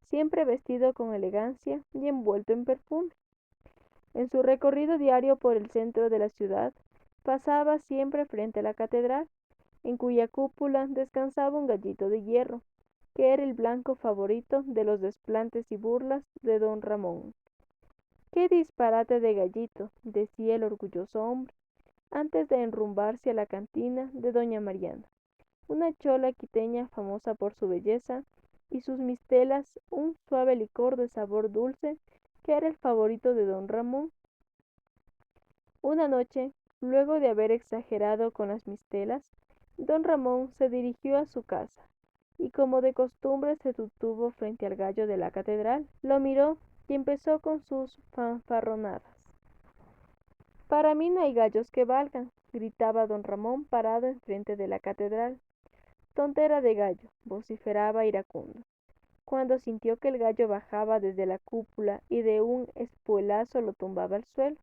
A: siempre vestido con elegancia y envuelto en perfume. En su recorrido diario por el centro de la ciudad, pasaba siempre frente a la catedral, en cuya cúpula descansaba un gallito de hierro, que era el blanco favorito de los desplantes y burlas de don Ramón. ¡Qué disparate de gallito!, decía el orgulloso hombre, antes de enrumbarse a la cantina de doña Mariana, una chola quiteña famosa por su belleza y sus mistelas, un suave licor de sabor dulce que era el favorito de don Ramón. Una noche, luego de haber exagerado con las mistelas, don Ramón se dirigió a su casa y, como de costumbre, se detuvo frente al gallo de la catedral. Lo miró y empezó con sus fanfarronadas: para mí no hay gallos que valgan. gritaba don Ramón parado enfrente de la catedral. Tontera de gallo, vociferaba iracundo, cuando sintió que el gallo bajaba desde la cúpula y de un espuelazo lo tumbaba al suelo.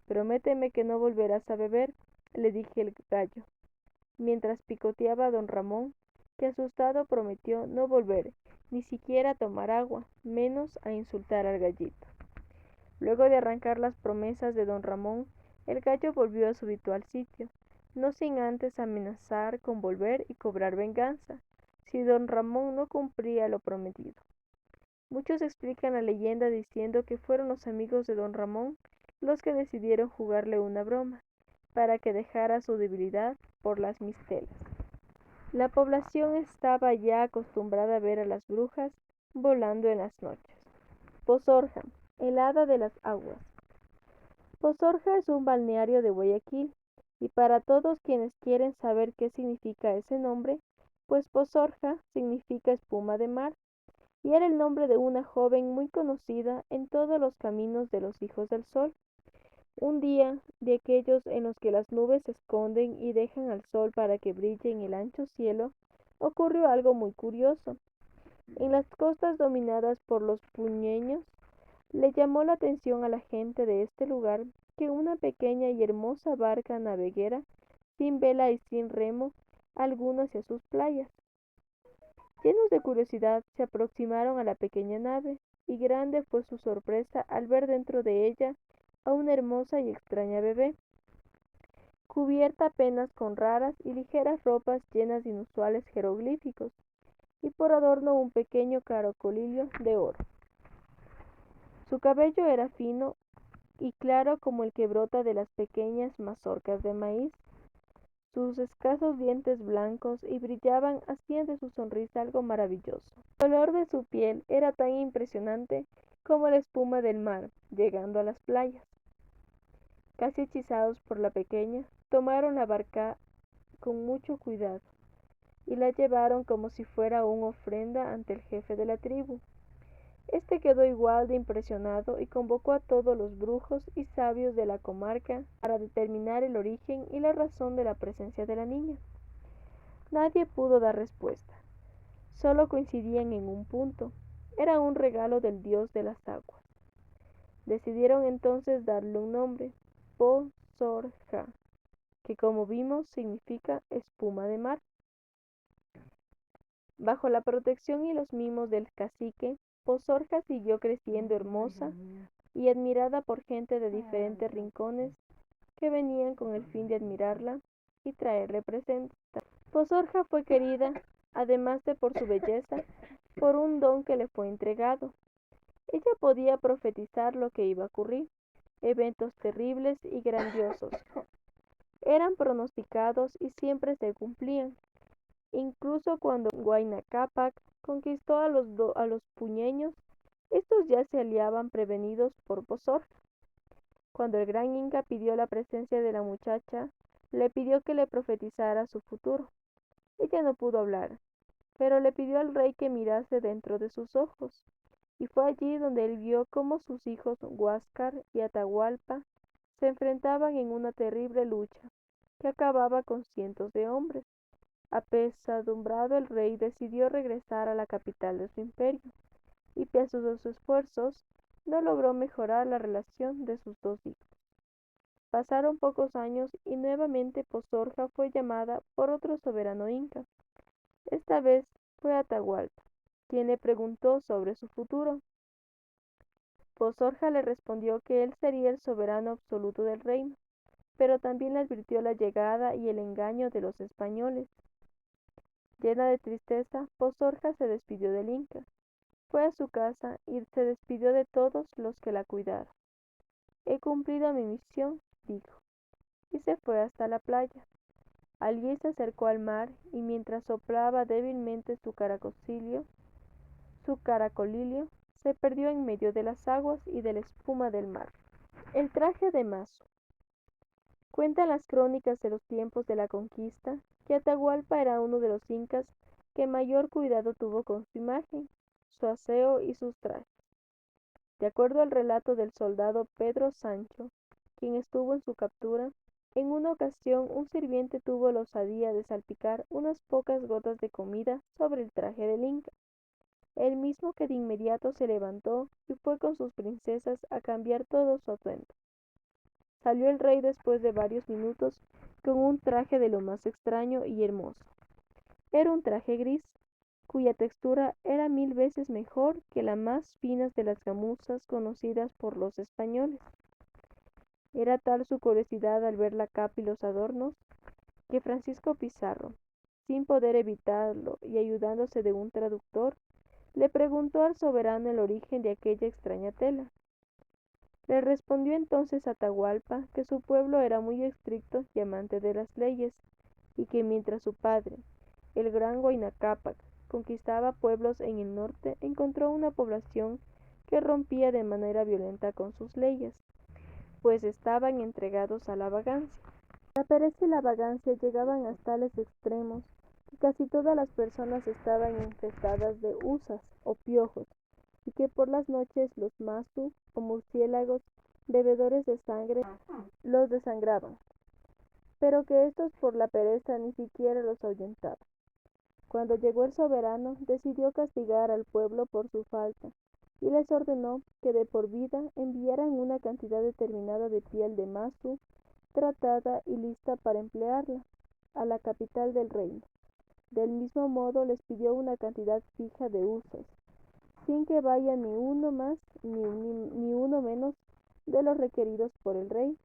A: Prométeme que no volverás a beber, le dije el gallo, mientras picoteaba a don Ramón, que asustado prometió no volver, ni siquiera a tomar agua, menos a insultar al gallito. Luego de arrancar las promesas de don Ramón, el gallo volvió a su habitual sitio, no sin antes amenazar con volver y cobrar venganza, si don Ramón no cumplía lo prometido. Muchos explican la leyenda diciendo que fueron los amigos de don Ramón los que decidieron jugarle una broma, para que dejara su debilidad por las mistelas. La población estaba ya acostumbrada a ver a las brujas volando en las noches. Pozorja, el hada de las aguas. Pozorja es un balneario de Guayaquil, y para todos quienes quieren saber qué significa ese nombre, pues Pozorja significa espuma de mar, y era el nombre de una joven muy conocida en todos los caminos de los hijos del sol. Un día de aquellos en los que las nubes se esconden y dejan al sol para que brille en el ancho cielo, ocurrió algo muy curioso. En las costas dominadas por los puñeños, le llamó la atención a la gente de este lugar que una pequeña y hermosa barca naveguera, sin vela y sin remo alguno hacia sus playas. Llenos de curiosidad, se aproximaron a la pequeña nave, y grande fue su sorpresa al ver dentro de ella a una hermosa y extraña bebé, cubierta apenas con raras y ligeras ropas llenas de inusuales jeroglíficos, y por adorno un pequeño caracolillo de oro. Su cabello era fino y claro como el que brota de las pequeñas mazorcas de maíz. Sus escasos dientes blancos y brillaban hacían de su sonrisa algo maravilloso. El color de su piel era tan impresionante como la espuma del mar, llegando a las playas. Casi hechizados por la pequeña, tomaron la barca con mucho cuidado y la llevaron como si fuera una ofrenda ante el jefe de la tribu. Este quedó igual de impresionado y convocó a todos los brujos y sabios de la comarca para determinar el origen y la razón de la presencia de la niña. Nadie pudo dar respuesta. Solo coincidían en un punto. Era un regalo del dios de las aguas. Decidieron entonces darle un nombre, Pozorja, que como vimos significa espuma de mar. Bajo la protección y los mimos del cacique, Pozorja siguió creciendo hermosa y admirada por gente de diferentes rincones que venían con el fin de admirarla y traerle presentes. Pozorja fue querida, además de por su belleza, por un don que le fue entregado. Ella podía profetizar lo que iba a ocurrir, eventos terribles y grandiosos. Eran pronosticados y siempre se cumplían. Incluso cuando Huayna Cápac conquistó a los puñeños, estos ya se aliaban prevenidos por Pozorja. Cuando el gran Inca pidió la presencia de la muchacha, le pidió que le profetizara su futuro. Ella no pudo hablar, pero le pidió al rey que mirase dentro de sus ojos, y fue allí donde él vio cómo sus hijos Huáscar y Atahualpa se enfrentaban en una terrible lucha que acababa con cientos de hombres. Apesadumbrado, el rey decidió regresar a la capital de su imperio, y pese a sus esfuerzos, no logró mejorar la relación de sus dos hijos. Pasaron pocos años y nuevamente Pozorja fue llamada por otro soberano inca. Esta vez fue Atahualpa, quien le preguntó sobre su futuro. Pozorja le respondió que él sería el soberano absoluto del reino, pero también le advirtió la llegada y el engaño de los españoles. Llena de tristeza, Pozorja se despidió del Inca, fue a su casa y se despidió de todos los que la cuidaron. He cumplido mi misión, dijo, y se fue hasta la playa. Allí se acercó al mar y mientras soplaba débilmente su caracolillo, se perdió en medio de las aguas y de la espuma del mar. El traje de mazo. Cuentan las crónicas de los tiempos de la conquista que Atahualpa era uno de los incas que mayor cuidado tuvo con su imagen, su aseo y sus trajes. De acuerdo al relato del soldado Pedro Sancho, quien estuvo en su captura, En una ocasión, un sirviente tuvo la osadía de salpicar unas pocas gotas de comida sobre el traje del Inca, el mismo que de inmediato se levantó y fue con sus princesas a cambiar todo su atuendo. Salió el rey después de varios minutos con un traje de lo más extraño y hermoso. Era un traje gris, cuya textura era 1000 veces mejor que las más finas de las gamuzas conocidas por los españoles. Era tal su curiosidad al ver la capa y los adornos, que Francisco Pizarro, sin poder evitarlo y ayudándose de un traductor, le preguntó al soberano el origen de aquella extraña tela. Le respondió entonces Atahualpa que su pueblo era muy estricto y amante de las leyes, y que mientras su padre, el gran Huayna Cápac, conquistaba pueblos en el norte, encontró una población que rompía de manera violenta con sus leyes, pues estaban entregados a la vagancia. La pereza y la vagancia llegaban a tales extremos que casi todas las personas estaban infestadas de usas o piojos, y que por las noches los masu o murciélagos, bebedores de sangre, los desangraban, pero que estos por la pereza ni siquiera los ahuyentaban. Cuando llegó el soberano, decidió castigar al pueblo por su falta, y les ordenó que de por vida enviaran una cantidad determinada de piel de masu, tratada y lista para emplearla, a la capital del reino. Del mismo modo les pidió una cantidad fija de usos, sin que vaya ni uno más ni uno menos de los requeridos por el rey.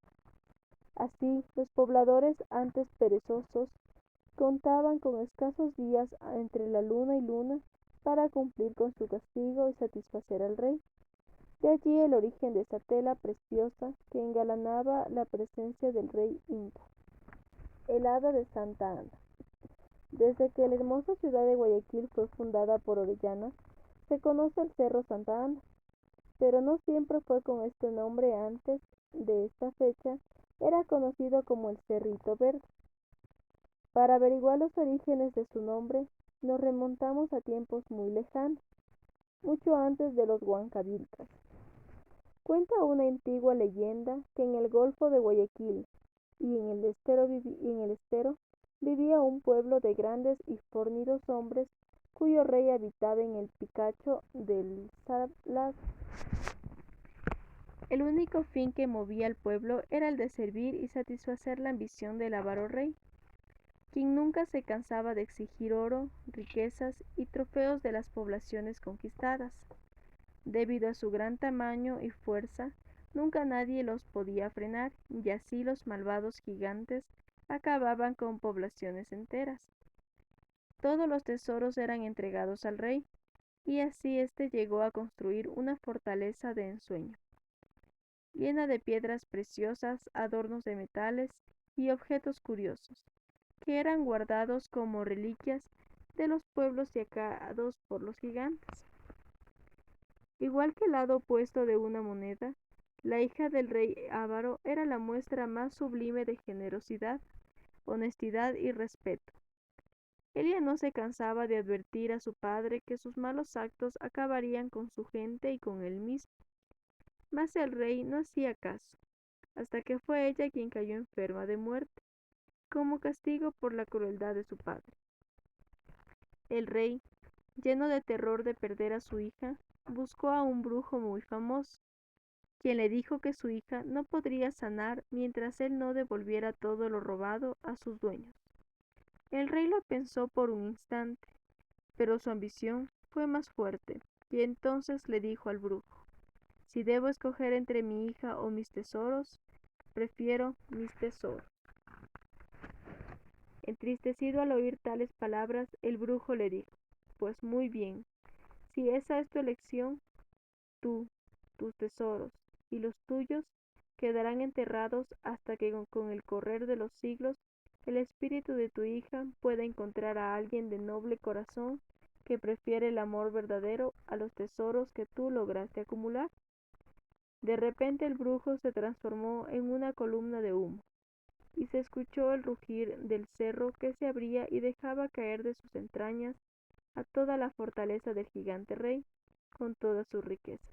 A: Así, los pobladores, antes perezosos, contaban con escasos días entre la luna y luna para cumplir con su castigo y satisfacer al rey. De allí el origen de esa tela preciosa que engalanaba la presencia del rey Inca. El hada de Santa Ana. Desde que la hermosa ciudad de Guayaquil fue fundada por Orellana, se conoce el Cerro Santa Ana, pero no siempre fue con este nombre. Antes de esta fecha era conocido como el Cerrito Verde. Para averiguar los orígenes de su nombre, nos remontamos a tiempos muy lejanos, mucho antes de los Huancavilcas. Cuenta una antigua leyenda que en el Golfo de Guayaquil y en el estero vivía un pueblo de grandes y fornidos hombres cuyo rey habitaba en el Picacho del Salado. El único fin que movía al pueblo era el de servir y satisfacer la ambición del avaro rey, quien nunca se cansaba de exigir oro, riquezas y trofeos de las poblaciones conquistadas. Debido a su gran tamaño y fuerza, nunca nadie los podía frenar, y así los malvados gigantes acababan con poblaciones enteras. Todos los tesoros eran entregados al rey, y así éste llegó a construir una fortaleza de ensueño, llena de piedras preciosas, adornos de metales y objetos curiosos, que eran guardados como reliquias de los pueblos saqueados por los gigantes. Igual que el lado opuesto de una moneda, la hija del rey Ávaro era la muestra más sublime de generosidad, honestidad y respeto. Ella no se cansaba de advertir a su padre que sus malos actos acabarían con su gente y con él mismo. Mas el rey no hacía caso, hasta que fue ella quien cayó enferma de muerte, como castigo por la crueldad de su padre. El rey, lleno de terror de perder a su hija, buscó a un brujo muy famoso, quien le dijo que su hija no podría sanar mientras él no devolviera todo lo robado a sus dueños. El rey lo pensó por un instante, pero su ambición fue más fuerte, y entonces le dijo al brujo: si debo escoger entre mi hija o mis tesoros, prefiero mis tesoros. Entristecido al oír tales palabras, el brujo le dijo: pues muy bien, si esa es tu elección, tú, tus tesoros y los tuyos quedarán enterrados hasta que con el correr de los siglos el espíritu de tu hija pueda encontrar a alguien de noble corazón que prefiere el amor verdadero a los tesoros que tú lograste acumular. De repente el brujo se transformó en una columna de humo, y se escuchó el rugir del cerro que se abría y dejaba caer de sus entrañas a toda la fortaleza del gigante rey, con toda su riqueza.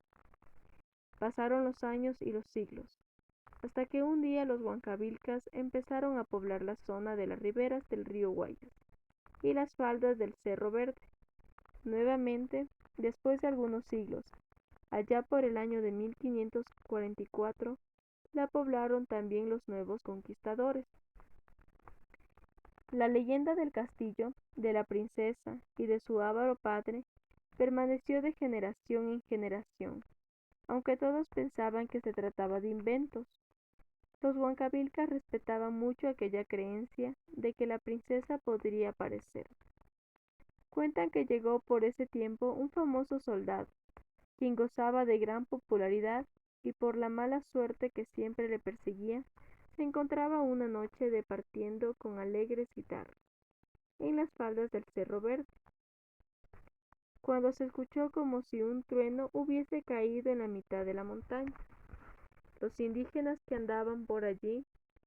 A: Pasaron los años y los siglos, hasta que un día los huancavilcas empezaron a poblar la zona de las riberas del río Guayas y las faldas del Cerro Verde. Nuevamente, después de algunos siglos, allá por el año de 1544, la poblaron también los nuevos conquistadores. La leyenda del castillo, de la princesa y de su avaro padre permaneció de generación en generación, aunque todos pensaban que se trataba de inventos. Los huancavilcas respetaban mucho aquella creencia de que la princesa podría aparecer. Cuentan que llegó por ese tiempo un famoso soldado, quien gozaba de gran popularidad y por la mala suerte que siempre le perseguía, se encontraba una noche departiendo con alegres guitarras en las faldas del Cerro Verde, cuando se escuchó como si un trueno hubiese caído en la mitad de la montaña. Los indígenas que andaban por allí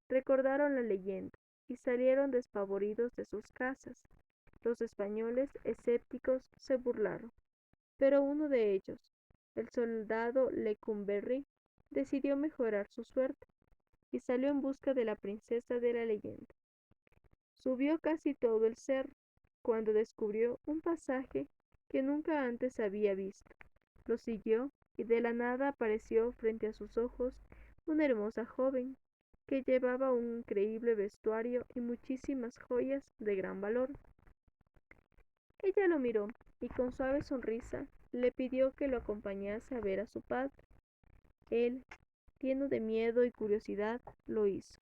A: recordaron la leyenda y salieron despavoridos de sus casas. Los españoles escépticos se burlaron, pero uno de ellos, el soldado Lecumberri, decidió mejorar su suerte y salió en busca de la princesa de la leyenda. Subió casi todo el cerro, cuando descubrió un pasaje que nunca antes había visto. Lo siguió y de la nada apareció frente a sus ojos una hermosa joven que llevaba un increíble vestuario y muchísimas joyas de gran valor. Ella lo miró y con suave sonrisa le pidió que lo acompañase a ver a su padre. Él, lleno de miedo y curiosidad, lo hizo.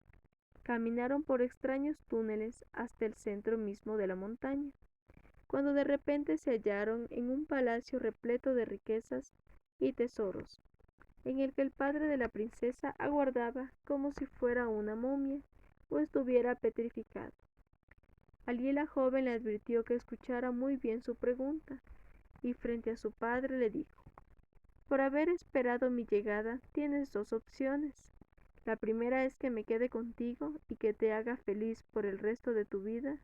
A: Caminaron por extraños túneles hasta el centro mismo de la montaña, cuando de repente se hallaron en un palacio repleto de riquezas y tesoros, en el que el padre de la princesa aguardaba como si fuera una momia o estuviera petrificado. Allí la joven le advirtió que escuchara muy bien su pregunta, y frente a su padre le dijo: por haber esperado mi llegada, tienes dos opciones. La primera es que me quede contigo y que te haga feliz por el resto de tu vida.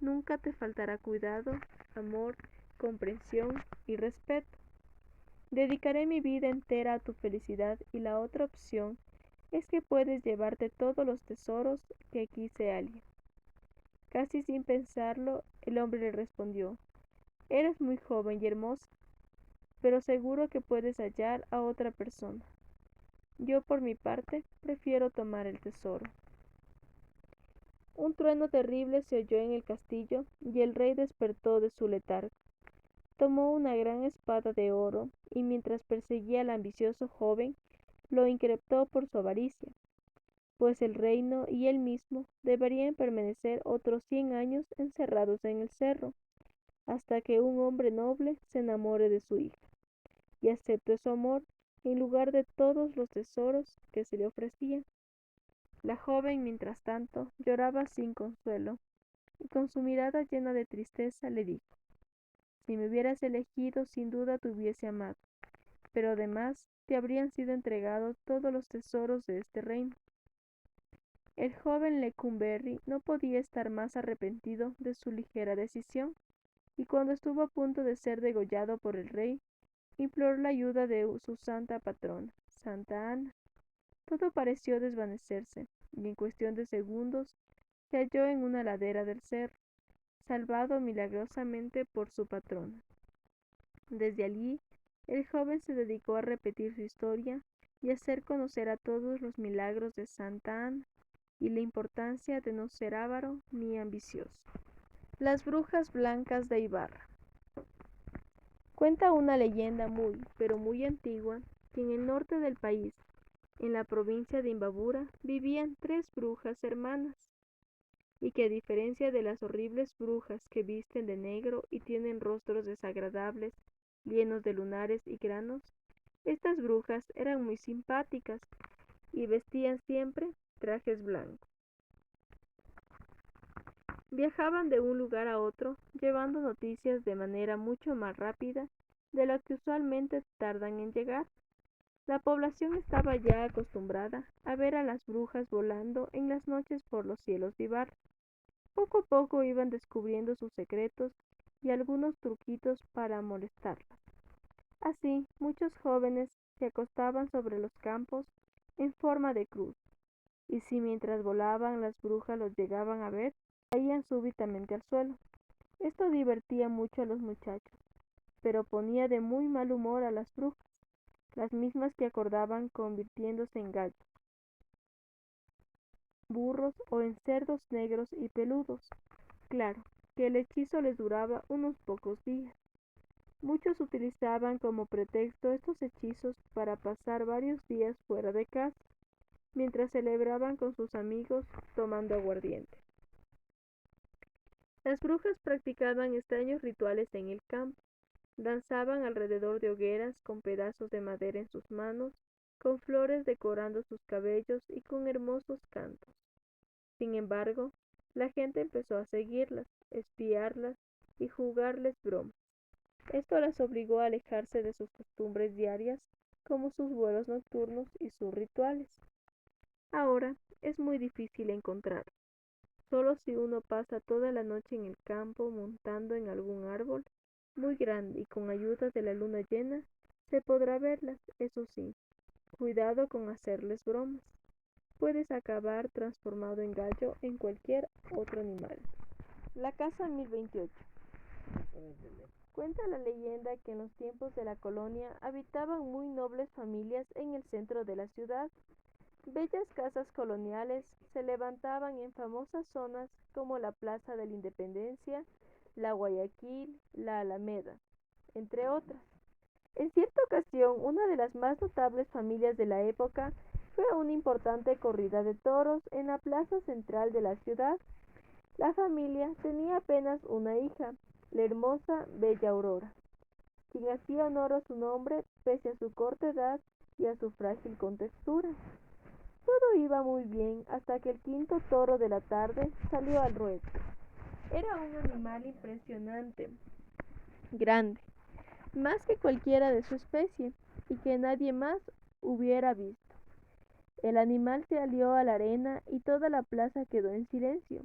A: Nunca te faltará cuidado, amor, comprensión y respeto. Dedicaré mi vida entera a tu felicidad, y la otra opción es que puedes llevarte todos los tesoros que aquí se hallan. Casi sin pensarlo, el hombre le respondió: eres muy joven y hermosa, pero seguro que puedes hallar a otra persona. Yo, por mi parte, prefiero tomar el tesoro. Un trueno terrible se oyó en el castillo y el rey despertó de su letargo. Tomó una gran espada de oro y mientras perseguía al ambicioso joven, lo increpó por su avaricia, pues el reino y él mismo deberían permanecer otros 100 años encerrados en el cerro, hasta que un hombre noble se enamore de su hija y acepte su amor en lugar de todos los tesoros que se le ofrecían. La joven, mientras tanto, lloraba sin consuelo, y con su mirada llena de tristeza le dijo: si me hubieras elegido, sin duda te hubiese amado, pero además te habrían sido entregados todos los tesoros de este reino. El joven Lecumberri no podía estar más arrepentido de su ligera decisión, y cuando estuvo a punto de ser degollado por el rey, imploró la ayuda de su santa patrona, Santa Ana. Todo pareció desvanecerse, y en cuestión de segundos se halló en una ladera del cerro, salvado milagrosamente por su patrona. Desde allí, el joven se dedicó a repetir su historia y a hacer conocer a todos los milagros de Santa Ana y la importancia de no ser avaro ni ambicioso. Las brujas blancas de Ibarra. Cuenta una leyenda muy, pero muy antigua, que en el norte del país, en la provincia de Imbabura, vivían 3 brujas hermanas, y que a diferencia de las horribles brujas que visten de negro y tienen rostros desagradables, llenos de lunares y granos, estas brujas eran muy simpáticas y vestían siempre trajes blancos. Viajaban de un lugar a otro, llevando noticias de manera mucho más rápida de lo que usualmente tardan en llegar. La población estaba ya acostumbrada a ver a las brujas volando en las noches por los cielos de Ibarra. Poco a poco iban descubriendo sus secretos y algunos truquitos para molestarlas. Así, muchos jóvenes se acostaban sobre los campos en forma de cruz, y si mientras volaban las brujas los llegaban a ver, caían súbitamente al suelo. Esto divertía mucho a los muchachos, pero ponía de muy mal humor a las brujas, las mismas que acordaban convirtiéndose en gallos, burros o en cerdos negros y peludos. Claro, que el hechizo les duraba unos pocos días. Muchos utilizaban como pretexto estos hechizos para pasar varios días fuera de casa, mientras celebraban con sus amigos tomando aguardiente. Las brujas practicaban extraños rituales en el campo, danzaban alrededor de hogueras con pedazos de madera en sus manos, con flores decorando sus cabellos y con hermosos cantos. Sin embargo, la gente empezó a seguirlas, espiarlas y jugarles bromas. Esto las obligó a alejarse de sus costumbres diarias, como sus vuelos nocturnos y sus rituales. Ahora es muy difícil encontrarlas. Solo si uno pasa toda la noche en el campo montando en algún árbol muy grande y con ayuda de la luna llena, se podrá verlas, eso sí. Cuidado con hacerles bromas. Puedes acabar transformado en gallo en cualquier otro animal. La casa 1028. Cuenta la leyenda que en los tiempos de la colonia habitaban muy nobles familias en el centro de la ciudad. Bellas casas coloniales se levantaban en famosas zonas como la Plaza de la Independencia, la Guayaquil, la Alameda, entre otras. En cierta ocasión, una de las más notables familias de la época fue a una importante corrida de toros en la plaza central de la ciudad. La familia tenía apenas una hija, la hermosa Bella Aurora, quien hacía honor a su nombre pese a su corta edad y a su frágil contextura. Todo iba muy bien hasta que el quinto toro de la tarde salió al ruedo. Era un animal impresionante, grande, más que cualquiera de su especie, y que nadie más hubiera visto. El animal se alió a la arena y toda la plaza quedó en silencio.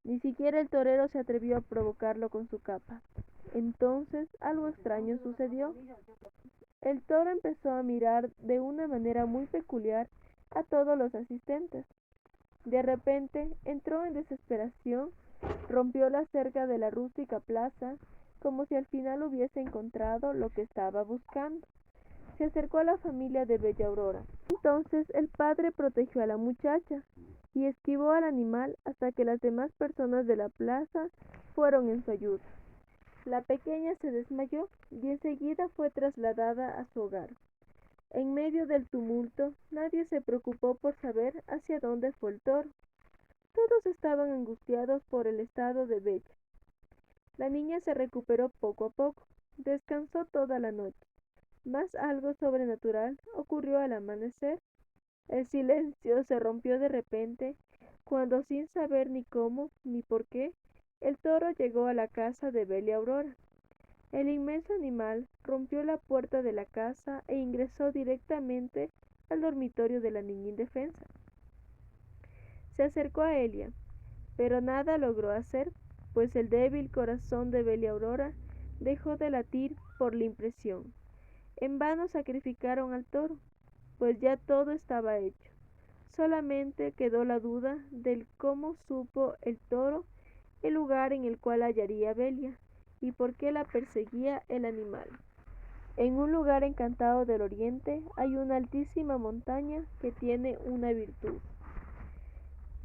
A: Ni siquiera el torero se atrevió a provocarlo con su capa. Entonces algo extraño sucedió. El toro empezó a mirar de una manera muy peculiar a todos los asistentes. De repente entró en desesperación, rompió la cerca de la rústica plaza, como si al final hubiese encontrado lo que estaba buscando. Se acercó a la familia de Bella Aurora. Entonces el padre protegió a la muchacha y esquivó al animal hasta que las demás personas de la plaza fueron en su ayuda. La pequeña se desmayó y enseguida fue trasladada a su hogar. En medio del tumulto, nadie se preocupó por saber hacia dónde fue el toro. Todos estaban angustiados por el estado de Bella. La niña se recuperó poco a poco, descansó toda la noche. Mas algo sobrenatural ocurrió al amanecer. El silencio se rompió de repente cuando, sin saber ni cómo ni por qué, el toro llegó a la casa de Bella Aurora. El inmenso animal rompió la puerta de la casa e ingresó directamente al dormitorio de la niña indefensa. Se acercó a Elia, pero nada logró hacer, pues el débil corazón de Bella Aurora dejó de latir por la impresión. En vano sacrificaron al toro, pues ya todo estaba hecho. Solamente quedó la duda del cómo supo el toro el lugar en el cual hallaría a Belia y por qué la perseguía el animal. En un lugar encantado del oriente hay una altísima montaña que tiene una virtud: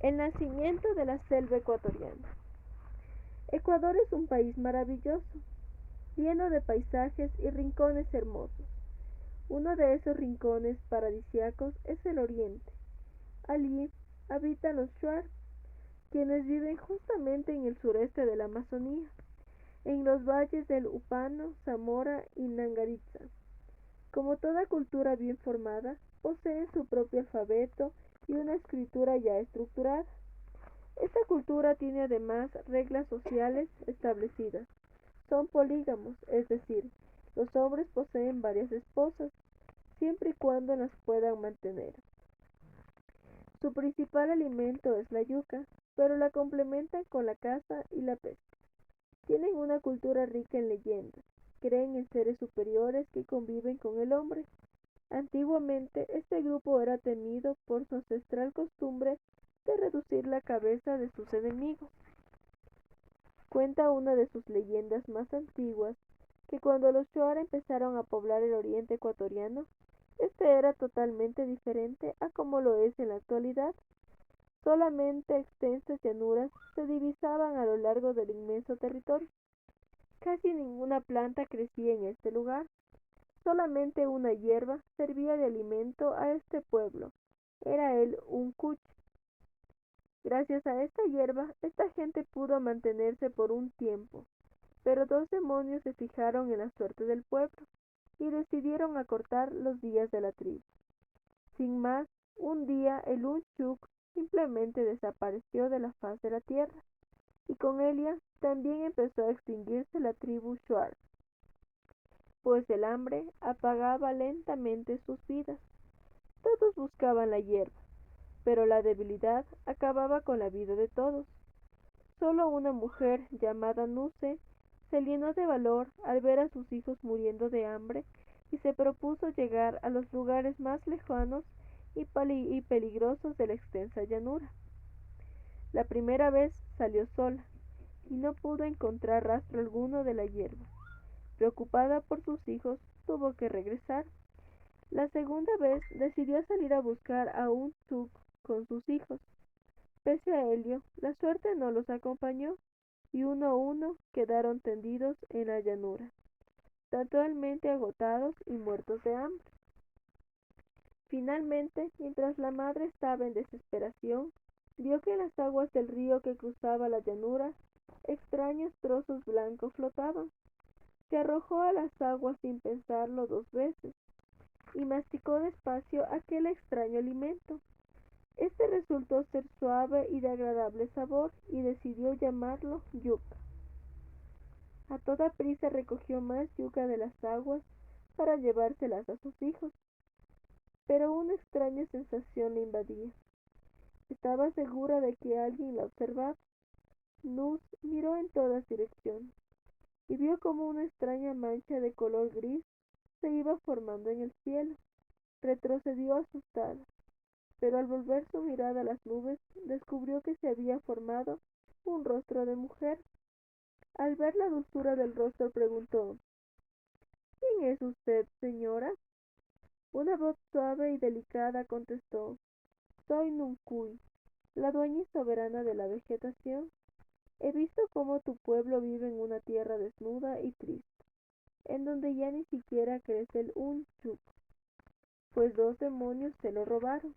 A: el nacimiento de la selva ecuatoriana. Ecuador es un país maravilloso, lleno de paisajes y rincones hermosos. Uno de esos rincones paradisíacos es el oriente. Allí habitan los Shuar, quienes viven justamente en el sureste de la Amazonía, en los valles del Upano, Zamora y Nangaritza. Como toda cultura bien formada, poseen su propio alfabeto y una escritura ya estructurada. Esta cultura tiene además reglas sociales establecidas. Son polígamos, es decir, los hombres poseen varias esposas, siempre y cuando las puedan mantener. Su principal alimento es la yuca, pero la complementan con la caza y la pesca. Tienen una cultura rica en leyendas, creen en seres superiores que conviven con el hombre. Antiguamente, este grupo era temido por su ancestral costumbre de reducir la cabeza de sus enemigos. Cuenta una de sus leyendas más antiguas que cuando los Shuar empezaron a poblar el oriente ecuatoriano, este era totalmente diferente a como lo es en la actualidad. Solamente extensas llanuras se divisaban a lo largo del inmenso territorio. Casi ninguna planta crecía en este lugar. Solamente una hierba servía de alimento a este pueblo. Era el uncuch. Gracias a esta hierba, esta gente pudo mantenerse por un tiempo, pero dos demonios se fijaron en la suerte del pueblo y decidieron acortar los días de la tribu. Sin más, un día el Unchuk simplemente desapareció de la faz de la tierra, y con ella también empezó a extinguirse la tribu Shuar, pues el hambre apagaba lentamente sus vidas. Todos buscaban la hierba, pero la debilidad acababa con la vida de todos. Solo una mujer llamada Nuse se llenó de valor al ver a sus hijos muriendo de hambre y se propuso llegar a los lugares más lejanos y peligrosos de la extensa llanura. La primera vez salió sola y no pudo encontrar rastro alguno de la hierba. Preocupada por sus hijos, tuvo que regresar. La segunda vez decidió salir a buscar a un Tuk con sus hijos. Pese a ello, la suerte no los acompañó y uno a uno quedaron tendidos en la llanura, totalmente agotados y muertos de hambre. Finalmente, mientras la madre estaba en desesperación, vio que en las aguas del río que cruzaba la llanura, extraños trozos blancos flotaban. Se arrojó a las aguas sin pensarlo dos veces y masticó despacio aquel extraño alimento. Este resultó ser suave y de agradable sabor y decidió llamarlo yuca. A toda prisa recogió más yuca de las aguas para llevárselas a sus hijos, pero una extraña sensación le invadía. Estaba segura de que alguien la observaba. Nuz miró en todas direcciones y vio como una extraña mancha de color gris se iba formando en el cielo. Retrocedió asustada, pero al volver su mirada a las nubes, descubrió que se había formado un rostro de mujer. Al ver la dulzura del rostro preguntó: ¿Quién es usted, señora? Una voz suave y delicada contestó: Soy Nuncuy, la dueña y soberana de la vegetación. He visto cómo tu pueblo vive en una tierra desnuda y triste, en donde ya ni siquiera crece el unchuk, pues dos demonios se lo robaron.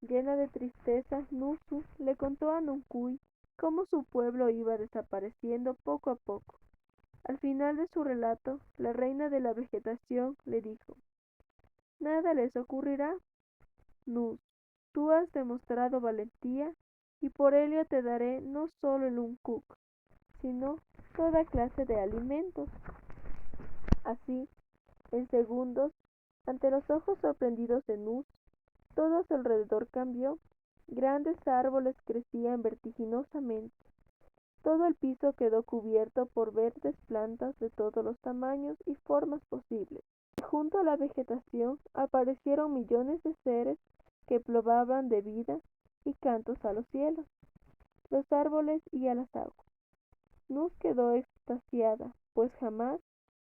A: Llena de tristeza, Nusu le contó a Nuncuy cómo su pueblo iba desapareciendo poco a poco. Al final de su relato, la reina de la vegetación le dijo: Nada les ocurrirá, Nus. Tú has demostrado valentía y por ello te daré no solo el unkuk, sino toda clase de alimentos. Así, en segundos, ante los ojos sorprendidos de Nus, todo a su alrededor cambió. Grandes árboles crecían vertiginosamente. Todo el piso quedó cubierto por verdes plantas de todos los tamaños y formas posibles. Y junto a la vegetación aparecieron millones de seres que probaban de vida y cantos a los cielos, los árboles y a las aguas. Nus quedó extasiada, pues jamás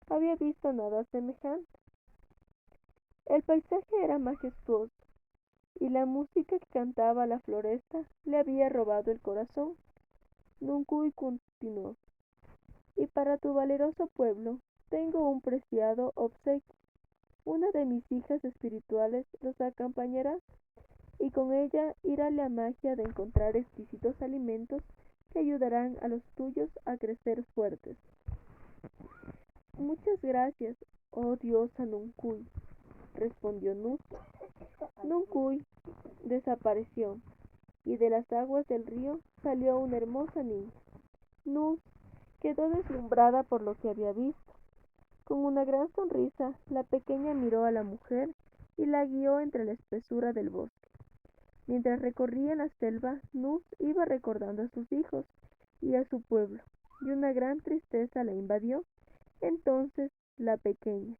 A: había visto nada semejante. El paisaje era majestuoso, y la música que cantaba la floresta le había robado el corazón. Nuncuy continuó: Y para tu valeroso pueblo tengo un preciado obsequio. Una de mis hijas espirituales los acompañará, y con ella irá la magia de encontrar exquisitos alimentos que ayudarán a los tuyos a crecer fuertes. Muchas gracias, oh diosa Nuncuy, respondió Nus. Nuncuy desapareció, y de las aguas del río salió una hermosa niña. Nus quedó deslumbrada por lo que había visto. Con una gran sonrisa, la pequeña miró a la mujer y la guió entre la espesura del bosque. Mientras recorrían la selva, Nus iba recordando a sus hijos y a su pueblo, y una gran tristeza la invadió. Entonces, la pequeña,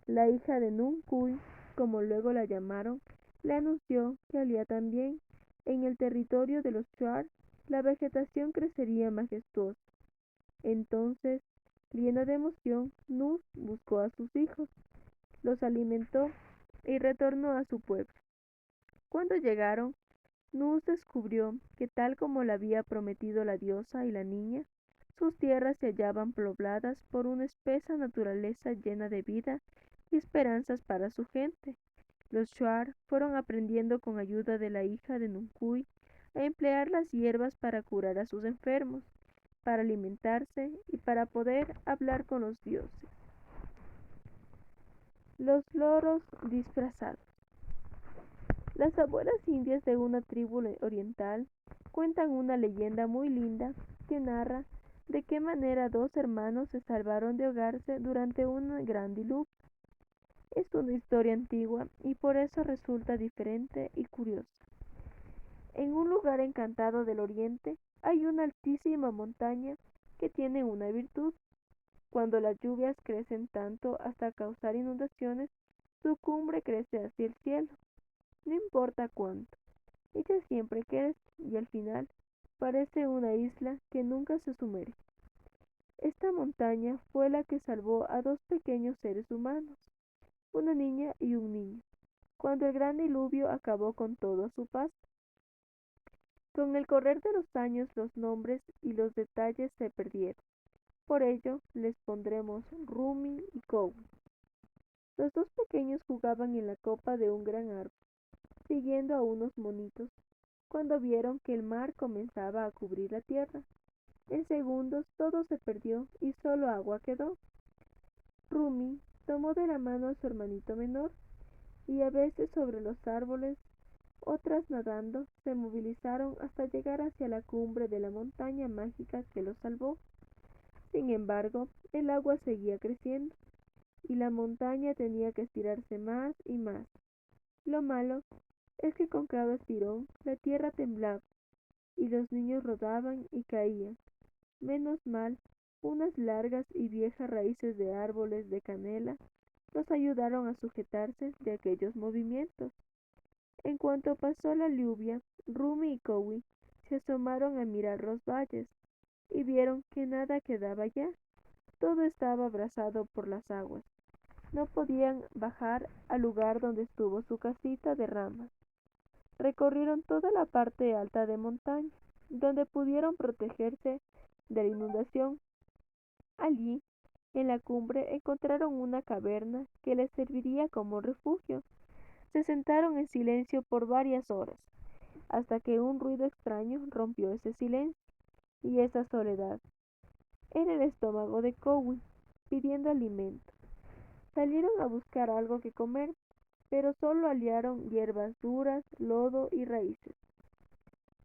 A: la hija de Nuncuy,
B: como luego la llamaron, le anunció que al día también, en el territorio de los Shuar, la vegetación crecería majestuosa. Entonces, llena de emoción, Nus buscó a sus hijos, los alimentó y retornó a su pueblo. Cuando llegaron, Nus descubrió que tal como le había prometido la diosa y la niña, sus tierras se hallaban pobladas por una espesa naturaleza llena de vida y esperanzas para su gente. Los Shuar fueron aprendiendo con ayuda de la hija de Nuncuy a emplear las hierbas para curar a sus enfermos, para alimentarse y para poder hablar con los dioses. Los loros disfrazados. Las abuelas indias de una tribu oriental cuentan una leyenda muy linda que narra de qué manera dos hermanos se salvaron de ahogarse durante un gran diluvio. Es una historia antigua y por eso resulta diferente y curiosa. En un lugar encantado del oriente hay una altísima montaña que tiene una virtud. Cuando las lluvias crecen tanto hasta causar inundaciones, su cumbre crece hacia el cielo. No importa cuánto, ella siempre crece y al final parece una isla que nunca se sumerge. Esta montaña fue la que salvó a dos pequeños seres humanos, una niña y un niño, cuando el gran diluvio acabó con todo a su paso. Con el correr de los años los nombres y los detalles se perdieron. Por ello les pondremos Rumi y Kou. Los dos pequeños jugaban en la copa de un gran árbol, siguiendo a unos monitos, cuando vieron que el mar comenzaba a cubrir la tierra. En segundos todo se perdió y solo agua quedó. Rumi tomó de la mano a su hermanito menor, y a veces sobre los árboles, otras nadando, se movilizaron hasta llegar hacia la cumbre de la montaña mágica que los salvó. Sin embargo, el agua seguía creciendo, y la montaña tenía que estirarse más y más. Lo malo es que con cada estirón la tierra temblaba, y los niños rodaban y caían. Menos mal, unas largas y viejas raíces de árboles de canela los ayudaron a sujetarse de aquellos movimientos. En cuanto pasó la lluvia, Rumi y Kowi se asomaron a mirar los valles y vieron que nada quedaba ya. Todo estaba abrasado por las aguas. No podían bajar al lugar donde estuvo su casita de ramas. Recorrieron toda la parte alta de montaña, donde pudieron protegerse de la inundación. Allí, en la cumbre, encontraron una caverna que les serviría como refugio. Se sentaron en silencio por varias horas, hasta que un ruido extraño rompió ese silencio y esa soledad. Era el estómago de Cowie, pidiendo alimento. Salieron a buscar algo que comer, pero solo hallaron hierbas duras, lodo y raíces.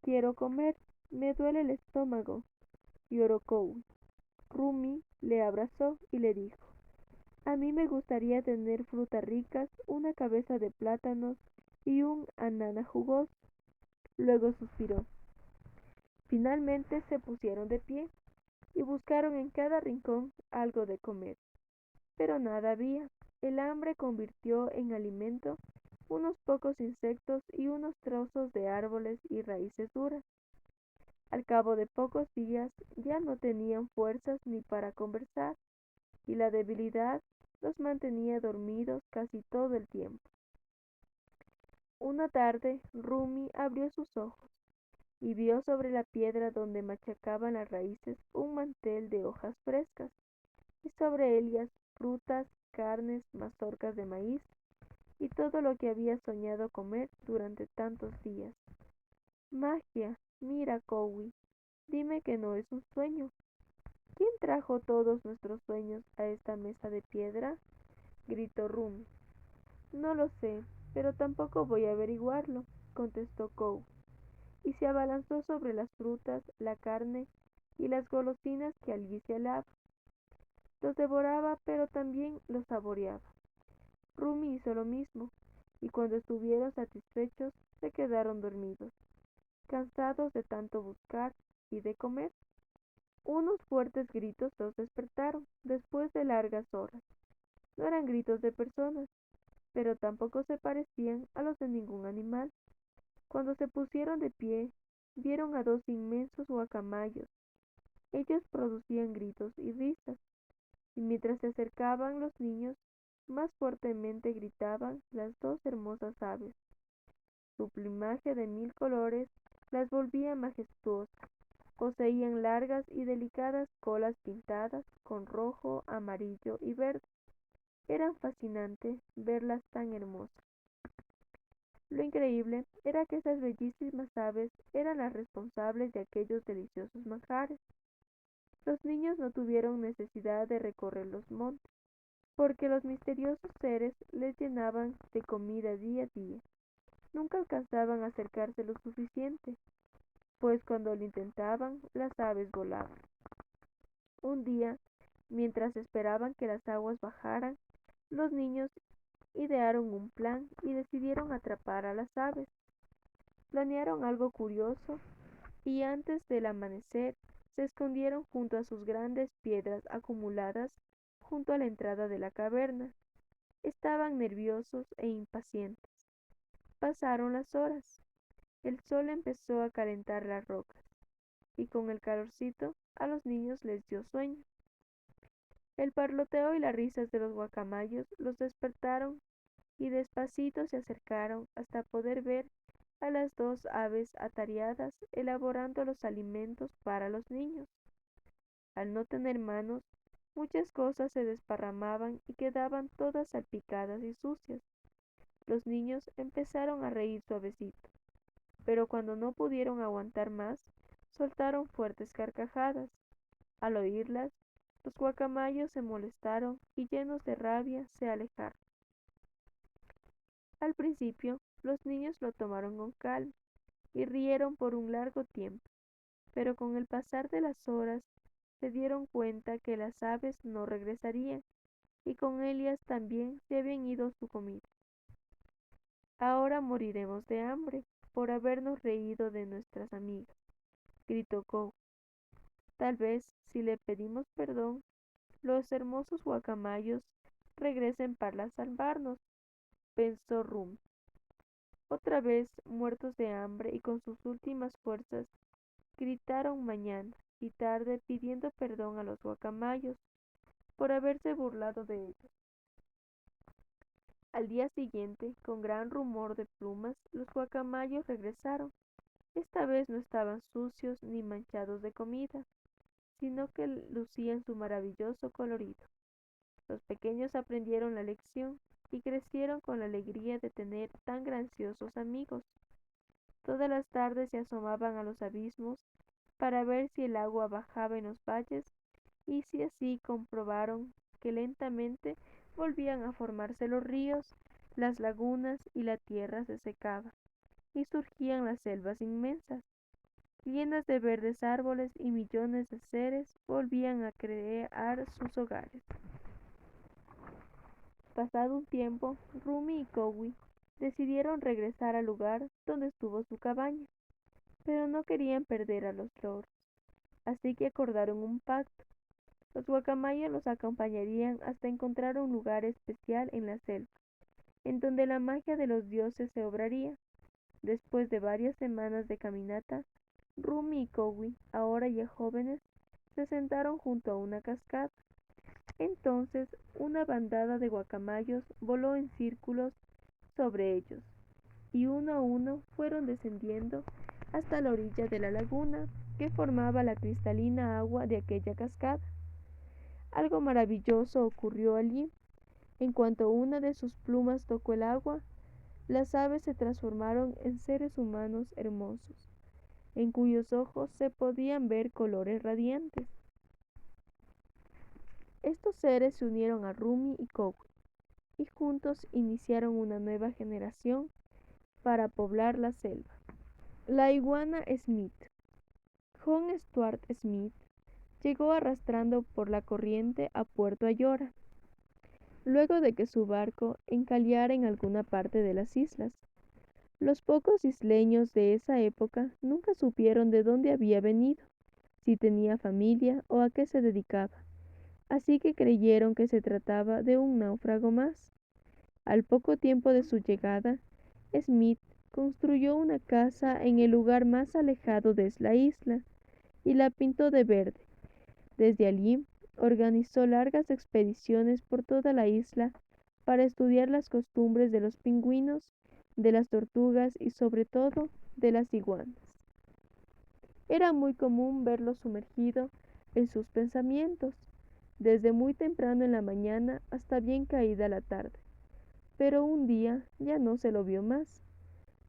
B: Quiero comer, me duele el estómago, lloró Cowie. Rumi le abrazó y le dijo, a mí me gustaría tener frutas ricas, una cabeza de plátanos y un anana jugoso. Luego suspiró. Finalmente se pusieron de pie y buscaron en cada rincón algo de comer. Pero nada había. El hambre convirtió en alimento unos pocos insectos y unos trozos de árboles y raíces duras. Al cabo de pocos días ya no tenían fuerzas ni para conversar, y la debilidad los mantenía dormidos casi todo el tiempo. Una tarde Rumi abrió sus ojos y vio sobre la piedra donde machacaban las raíces un mantel de hojas frescas, y sobre ellas frutas, carnes, mazorcas de maíz y todo lo que había soñado comer durante tantos días. Magia, mira, Cowie, dime que no es un sueño. ¿Quién trajo todos nuestros sueños a esta mesa de piedra? Gritó Rumi. No lo sé, pero tampoco voy a averiguarlo, contestó Cow, y se abalanzó sobre las frutas, la carne y las golosinas que allí se hallaba. Los devoraba, pero también los saboreaba. Rumi hizo lo mismo, y cuando estuvieron satisfechos se quedaron dormidos, cansados de tanto buscar y de comer. Unos fuertes gritos los despertaron después de largas horas. No eran gritos de personas, pero tampoco se parecían a los de ningún animal. Cuando se pusieron de pie, vieron a dos inmensos guacamayos. Ellos producían gritos y risas, y mientras se acercaban los niños, más fuertemente gritaban las dos hermosas aves. Su plumaje de 1000 colores las volvía majestuosas. Poseían largas y delicadas colas pintadas con rojo, amarillo y verde. Era fascinante verlas tan hermosas. Lo increíble era que esas bellísimas aves eran las responsables de aquellos deliciosos manjares. Los niños no tuvieron necesidad de recorrer los montes, porque los misteriosos seres les llenaban de comida día a día. Nunca alcanzaban a acercarse lo suficiente, pues cuando lo intentaban, las aves volaban. Un día, mientras esperaban que las aguas bajaran, los niños idearon un plan y decidieron atrapar a las aves. Planearon algo curioso y antes del amanecer se escondieron junto a sus grandes piedras acumuladas junto a la entrada de la caverna. Estaban nerviosos e impacientes. Pasaron las horas. El sol empezó a calentar las rocas y con el calorcito a los niños les dio sueño. El parloteo y las risas de los guacamayos los despertaron y despacito se acercaron hasta poder ver a las dos aves atareadas elaborando los alimentos para los niños. Al no tener manos, muchas cosas se desparramaban y quedaban todas salpicadas y sucias. Los niños empezaron a reír suavecito, pero cuando no pudieron aguantar más, soltaron fuertes carcajadas. Al oírlas, los guacamayos se molestaron y llenos de rabia se alejaron. Al principio, los niños lo tomaron con calma y rieron por un largo tiempo, pero con el pasar de las horas se dieron cuenta que las aves no regresarían y con ellas también se habían ido su comida. Ahora moriremos de hambre por habernos reído de nuestras amigas, gritó Cow. Tal vez, si le pedimos perdón, los hermosos guacamayos regresen para salvarnos, pensó Rum. Otra vez, muertos de hambre y con sus últimas fuerzas, gritaron mañana y tarde pidiendo perdón a los guacamayos por haberse burlado de ellos. Al día siguiente, con gran rumor de plumas, los guacamayos regresaron. Esta vez no estaban sucios ni manchados de comida, sino que lucían su maravilloso colorido. Los pequeños aprendieron la lección y crecieron con la alegría de tener tan graciosos amigos. Todas las tardes se asomaban a los abismos para ver si el agua bajaba en los valles y si así comprobaron que lentamente volvían a formarse los ríos, las lagunas y la tierra se secaba y surgían las selvas inmensas, llenas de verdes árboles y millones de seres volvían a crear sus hogares. Pasado un tiempo, Rumi y Kowi decidieron regresar al lugar donde estuvo su cabaña, pero no querían perder a los loros, así que acordaron un pacto. Los guacamayos los acompañarían hasta encontrar un lugar especial en la selva, en donde la magia de los dioses se obraría. Después de varias semanas de caminata, Rumi y Kowi, ahora ya jóvenes, se sentaron junto a una cascada. Entonces una bandada de guacamayos voló en círculos sobre ellos, y uno a uno fueron descendiendo hasta la orilla de la laguna que formaba la cristalina agua de aquella cascada. Algo maravilloso ocurrió allí. En cuanto una de sus plumas tocó el agua, las aves se transformaron en seres humanos hermosos, en cuyos ojos se podían ver colores radiantes. Estos seres se unieron a Rumi y Kowi, y juntos iniciaron una nueva generación para poblar la selva. La iguana Smith. John Stuart Smith llegó arrastrando por la corriente a Puerto Ayora, luego de que su barco encallara en alguna parte de las islas. Los pocos isleños de esa época nunca supieron de dónde había venido, si tenía familia o a qué se dedicaba, así que creyeron que se trataba de un náufrago más. Al poco tiempo de su llegada, Smith construyó una casa en el lugar más alejado de la isla y la pintó de verde. Desde allí, organizó largas expediciones por toda la isla para estudiar las costumbres de los pingüinos, de las tortugas y sobre todo de las iguanas. Era muy común verlo sumergido en sus pensamientos, desde muy temprano en la mañana hasta bien caída la tarde. Pero un día ya no se lo vio más.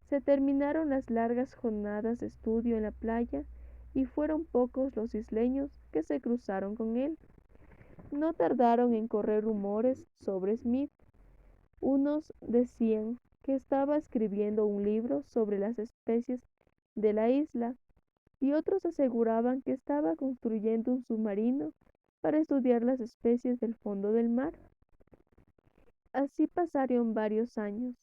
B: Se terminaron las largas jornadas de estudio en la playa y fueron pocos los isleños que se cruzaron con él. No tardaron en correr rumores sobre Smith. Unos decían que estaba escribiendo un libro sobre las especies de la isla y otros aseguraban que estaba construyendo un submarino para estudiar las especies del fondo del mar. Así pasaron varios años.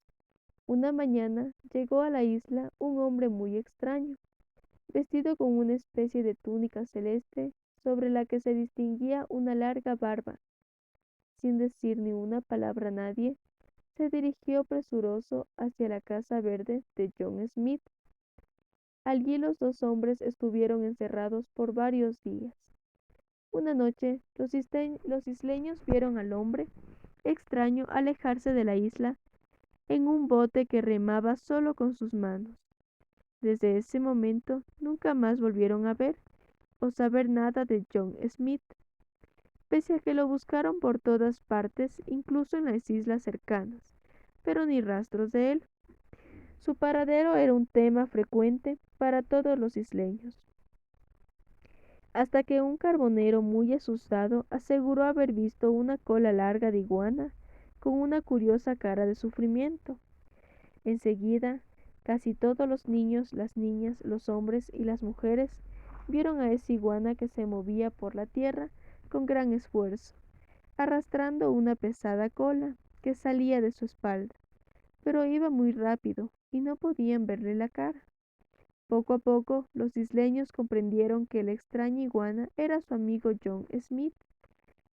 B: Una mañana llegó a la isla un hombre muy extraño, vestido con una especie de túnica celeste sobre la que se distinguía una larga barba. Sin decir ni una palabra a nadie, se dirigió presuroso hacia la casa verde de John Smith. Allí los dos hombres estuvieron encerrados por varios días. Una noche, los isleños vieron al hombre extraño alejarse de la isla en un bote que remaba solo con sus manos. Desde ese momento nunca más volvieron a ver o saber nada de John Smith, pese a que lo buscaron por todas partes, incluso en las islas cercanas, pero ni rastros de él. Su paradero era un tema frecuente para todos los isleños, hasta que un carbonero muy asustado aseguró haber visto una cola larga de iguana con una curiosa cara de sufrimiento. Enseguida, casi todos los niños, las niñas, los hombres y las mujeres vieron a esa iguana que se movía por la tierra con gran esfuerzo, arrastrando una pesada cola que salía de su espalda, pero iba muy rápido y no podían verle la cara. Poco a poco, los isleños comprendieron que la extraña iguana era su amigo John Smith,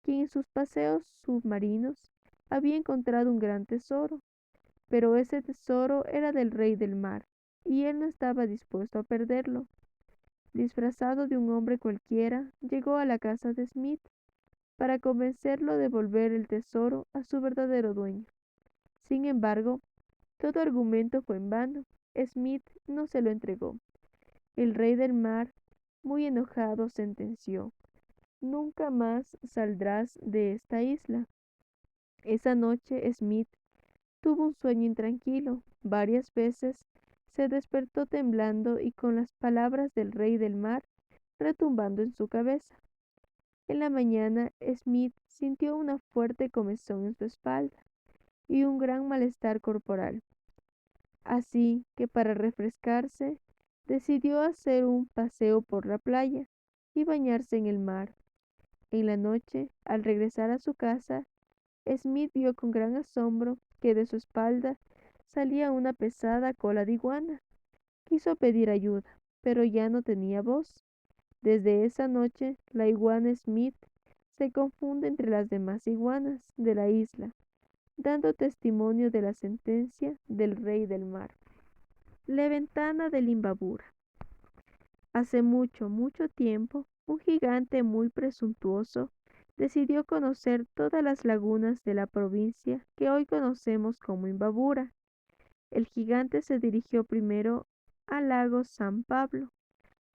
B: quien en sus paseos submarinos había encontrado un gran tesoro, pero ese tesoro era del rey del mar, y él no estaba dispuesto a perderlo. Disfrazado de un hombre cualquiera, llegó a la casa de Smith para convencerlo de devolver el tesoro a su verdadero dueño. Sin embargo, todo argumento fue en vano. Smith no se lo entregó. El rey del mar, muy enojado, sentenció: "Nunca más saldrás de esta isla". Esa noche Smith tuvo un sueño intranquilo. Varias veces se despertó temblando y con las palabras del rey del mar retumbando en su cabeza. En la mañana, Smith sintió una fuerte comezón en su espalda y un gran malestar corporal. Así que para refrescarse, decidió hacer un paseo por la playa y bañarse en el mar. En la noche, al regresar a su casa, Smith vio con gran asombro que de su espalda salía una pesada cola de iguana. Quiso pedir ayuda, pero ya no tenía voz. Desde esa noche, la iguana Smith se confunde entre las demás iguanas de la isla, dando testimonio de la sentencia del rey del mar. La ventana del Imbabura. Hace mucho, mucho tiempo, un gigante muy presuntuoso decidió conocer todas las lagunas de la provincia que hoy conocemos como Imbabura. El gigante se dirigió primero al lago San Pablo,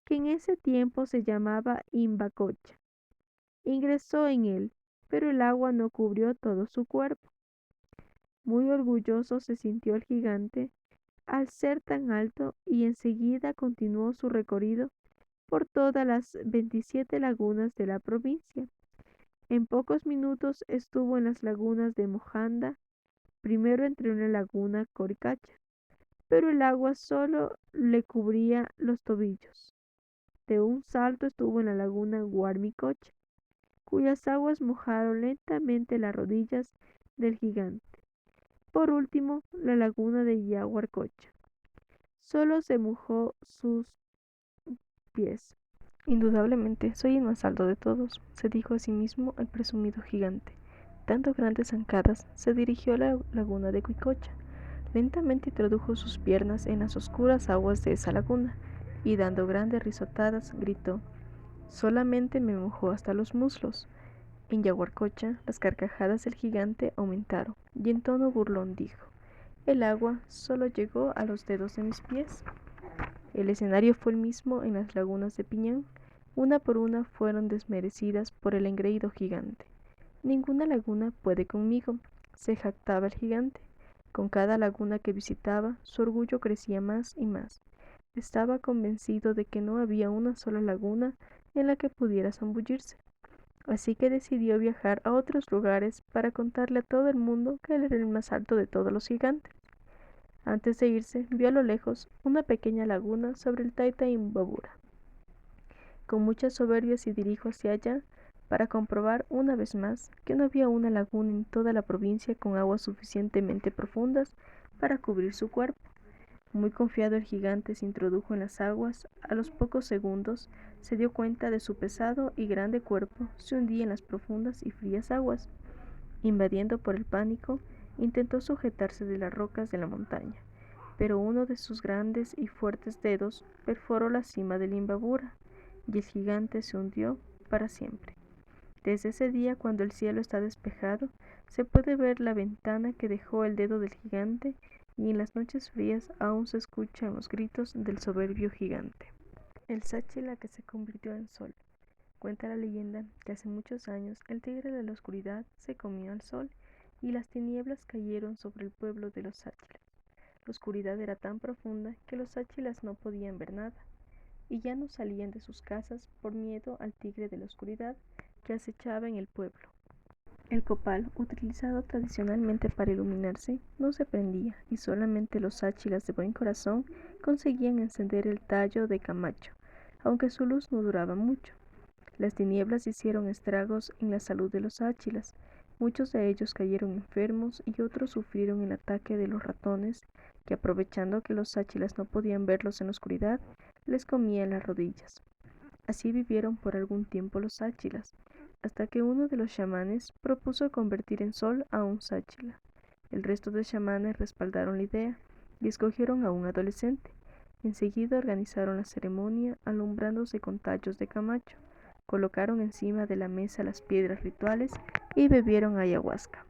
B: que en ese tiempo se llamaba Imbacocha. Ingresó en él, pero el agua no cubrió todo su cuerpo. Muy orgulloso se sintió el gigante al ser tan alto y enseguida continuó su recorrido por todas las 27 lagunas de la provincia. En pocos minutos estuvo en las lagunas de Mojanda, primero entró en la laguna Coricacha, pero el agua solo le cubría los tobillos. De un salto estuvo en la laguna Guarmicocha, cuyas aguas mojaron lentamente las rodillas del gigante. Por último, la laguna de Yaguarcocha. Solo se mojó sus pies. Indudablemente, soy el más alto de todos, se dijo a sí mismo el presumido gigante. dando grandes zancadas, se dirigió a la laguna de Cuicocha. Lentamente introdujo sus piernas en las oscuras aguas de esa laguna y dando grandes risotadas gritó: «Solamente me mojó hasta los muslos». En Yaguarcocha las carcajadas del gigante aumentaron y en tono burlón dijo: «El agua solo llegó a los dedos de mis pies». El escenario fue el mismo en las lagunas de Piñán. Una por una fueron desmerecidas por el engreído gigante. «Ninguna laguna puede conmigo», se jactaba el gigante. Con cada laguna que visitaba, su orgullo crecía más y más. Estaba convencido de que no había una sola laguna en la que pudiera zambullirse. Así que decidió viajar a otros lugares para contarle a todo el mundo que él era el más alto de todos los gigantes. Antes de irse, vio a lo lejos una pequeña laguna sobre el Taita Imbabura. Con mucha soberbia se dirijo hacia allá para comprobar una vez más que no había una laguna en toda la provincia con aguas suficientemente profundas para cubrir su cuerpo. Muy confiado, el gigante se introdujo en las aguas. A los pocos segundos se dio cuenta de su pesado y grande cuerpo se hundía en las profundas y frías aguas. Invadiendo por el pánico, intentó sujetarse de las rocas de la montaña, pero uno de sus grandes y fuertes dedos perforó la cima del Imbabura y el gigante se hundió para siempre. Desde ese día, cuando el cielo está despejado, se puede ver la ventana que dejó el dedo del gigante, y en las noches frías aún se escuchan los gritos del soberbio gigante. El Sáchila que se convirtió en sol. Cuenta la leyenda que hace muchos años el tigre de la oscuridad se comió al sol y las tinieblas cayeron sobre el pueblo de los Sáchilas. La oscuridad era tan profunda que los Sáchilas no podían ver nada y ya no salían de sus casas por miedo al tigre de la oscuridad que acechaba en el pueblo. El copal, utilizado tradicionalmente para iluminarse, no se prendía y solamente los Sáchilas de buen corazón conseguían encender el tallo de Camacho, aunque su luz no duraba mucho. Las tinieblas hicieron estragos en la salud de los Sáchilas. Muchos de ellos cayeron enfermos y otros sufrieron el ataque de los ratones, que aprovechando que los Sáchilas no podían verlos en la oscuridad, les comían las rodillas. Así vivieron por algún tiempo los Sáchilas, hasta que uno de los chamanes propuso convertir en sol a un Sáchila. El resto de chamanes respaldaron la idea y escogieron a un adolescente. Enseguida organizaron la ceremonia alumbrándose con tallos de Camacho. Colocaron encima de la mesa las piedras rituales y bebieron ayahuasca.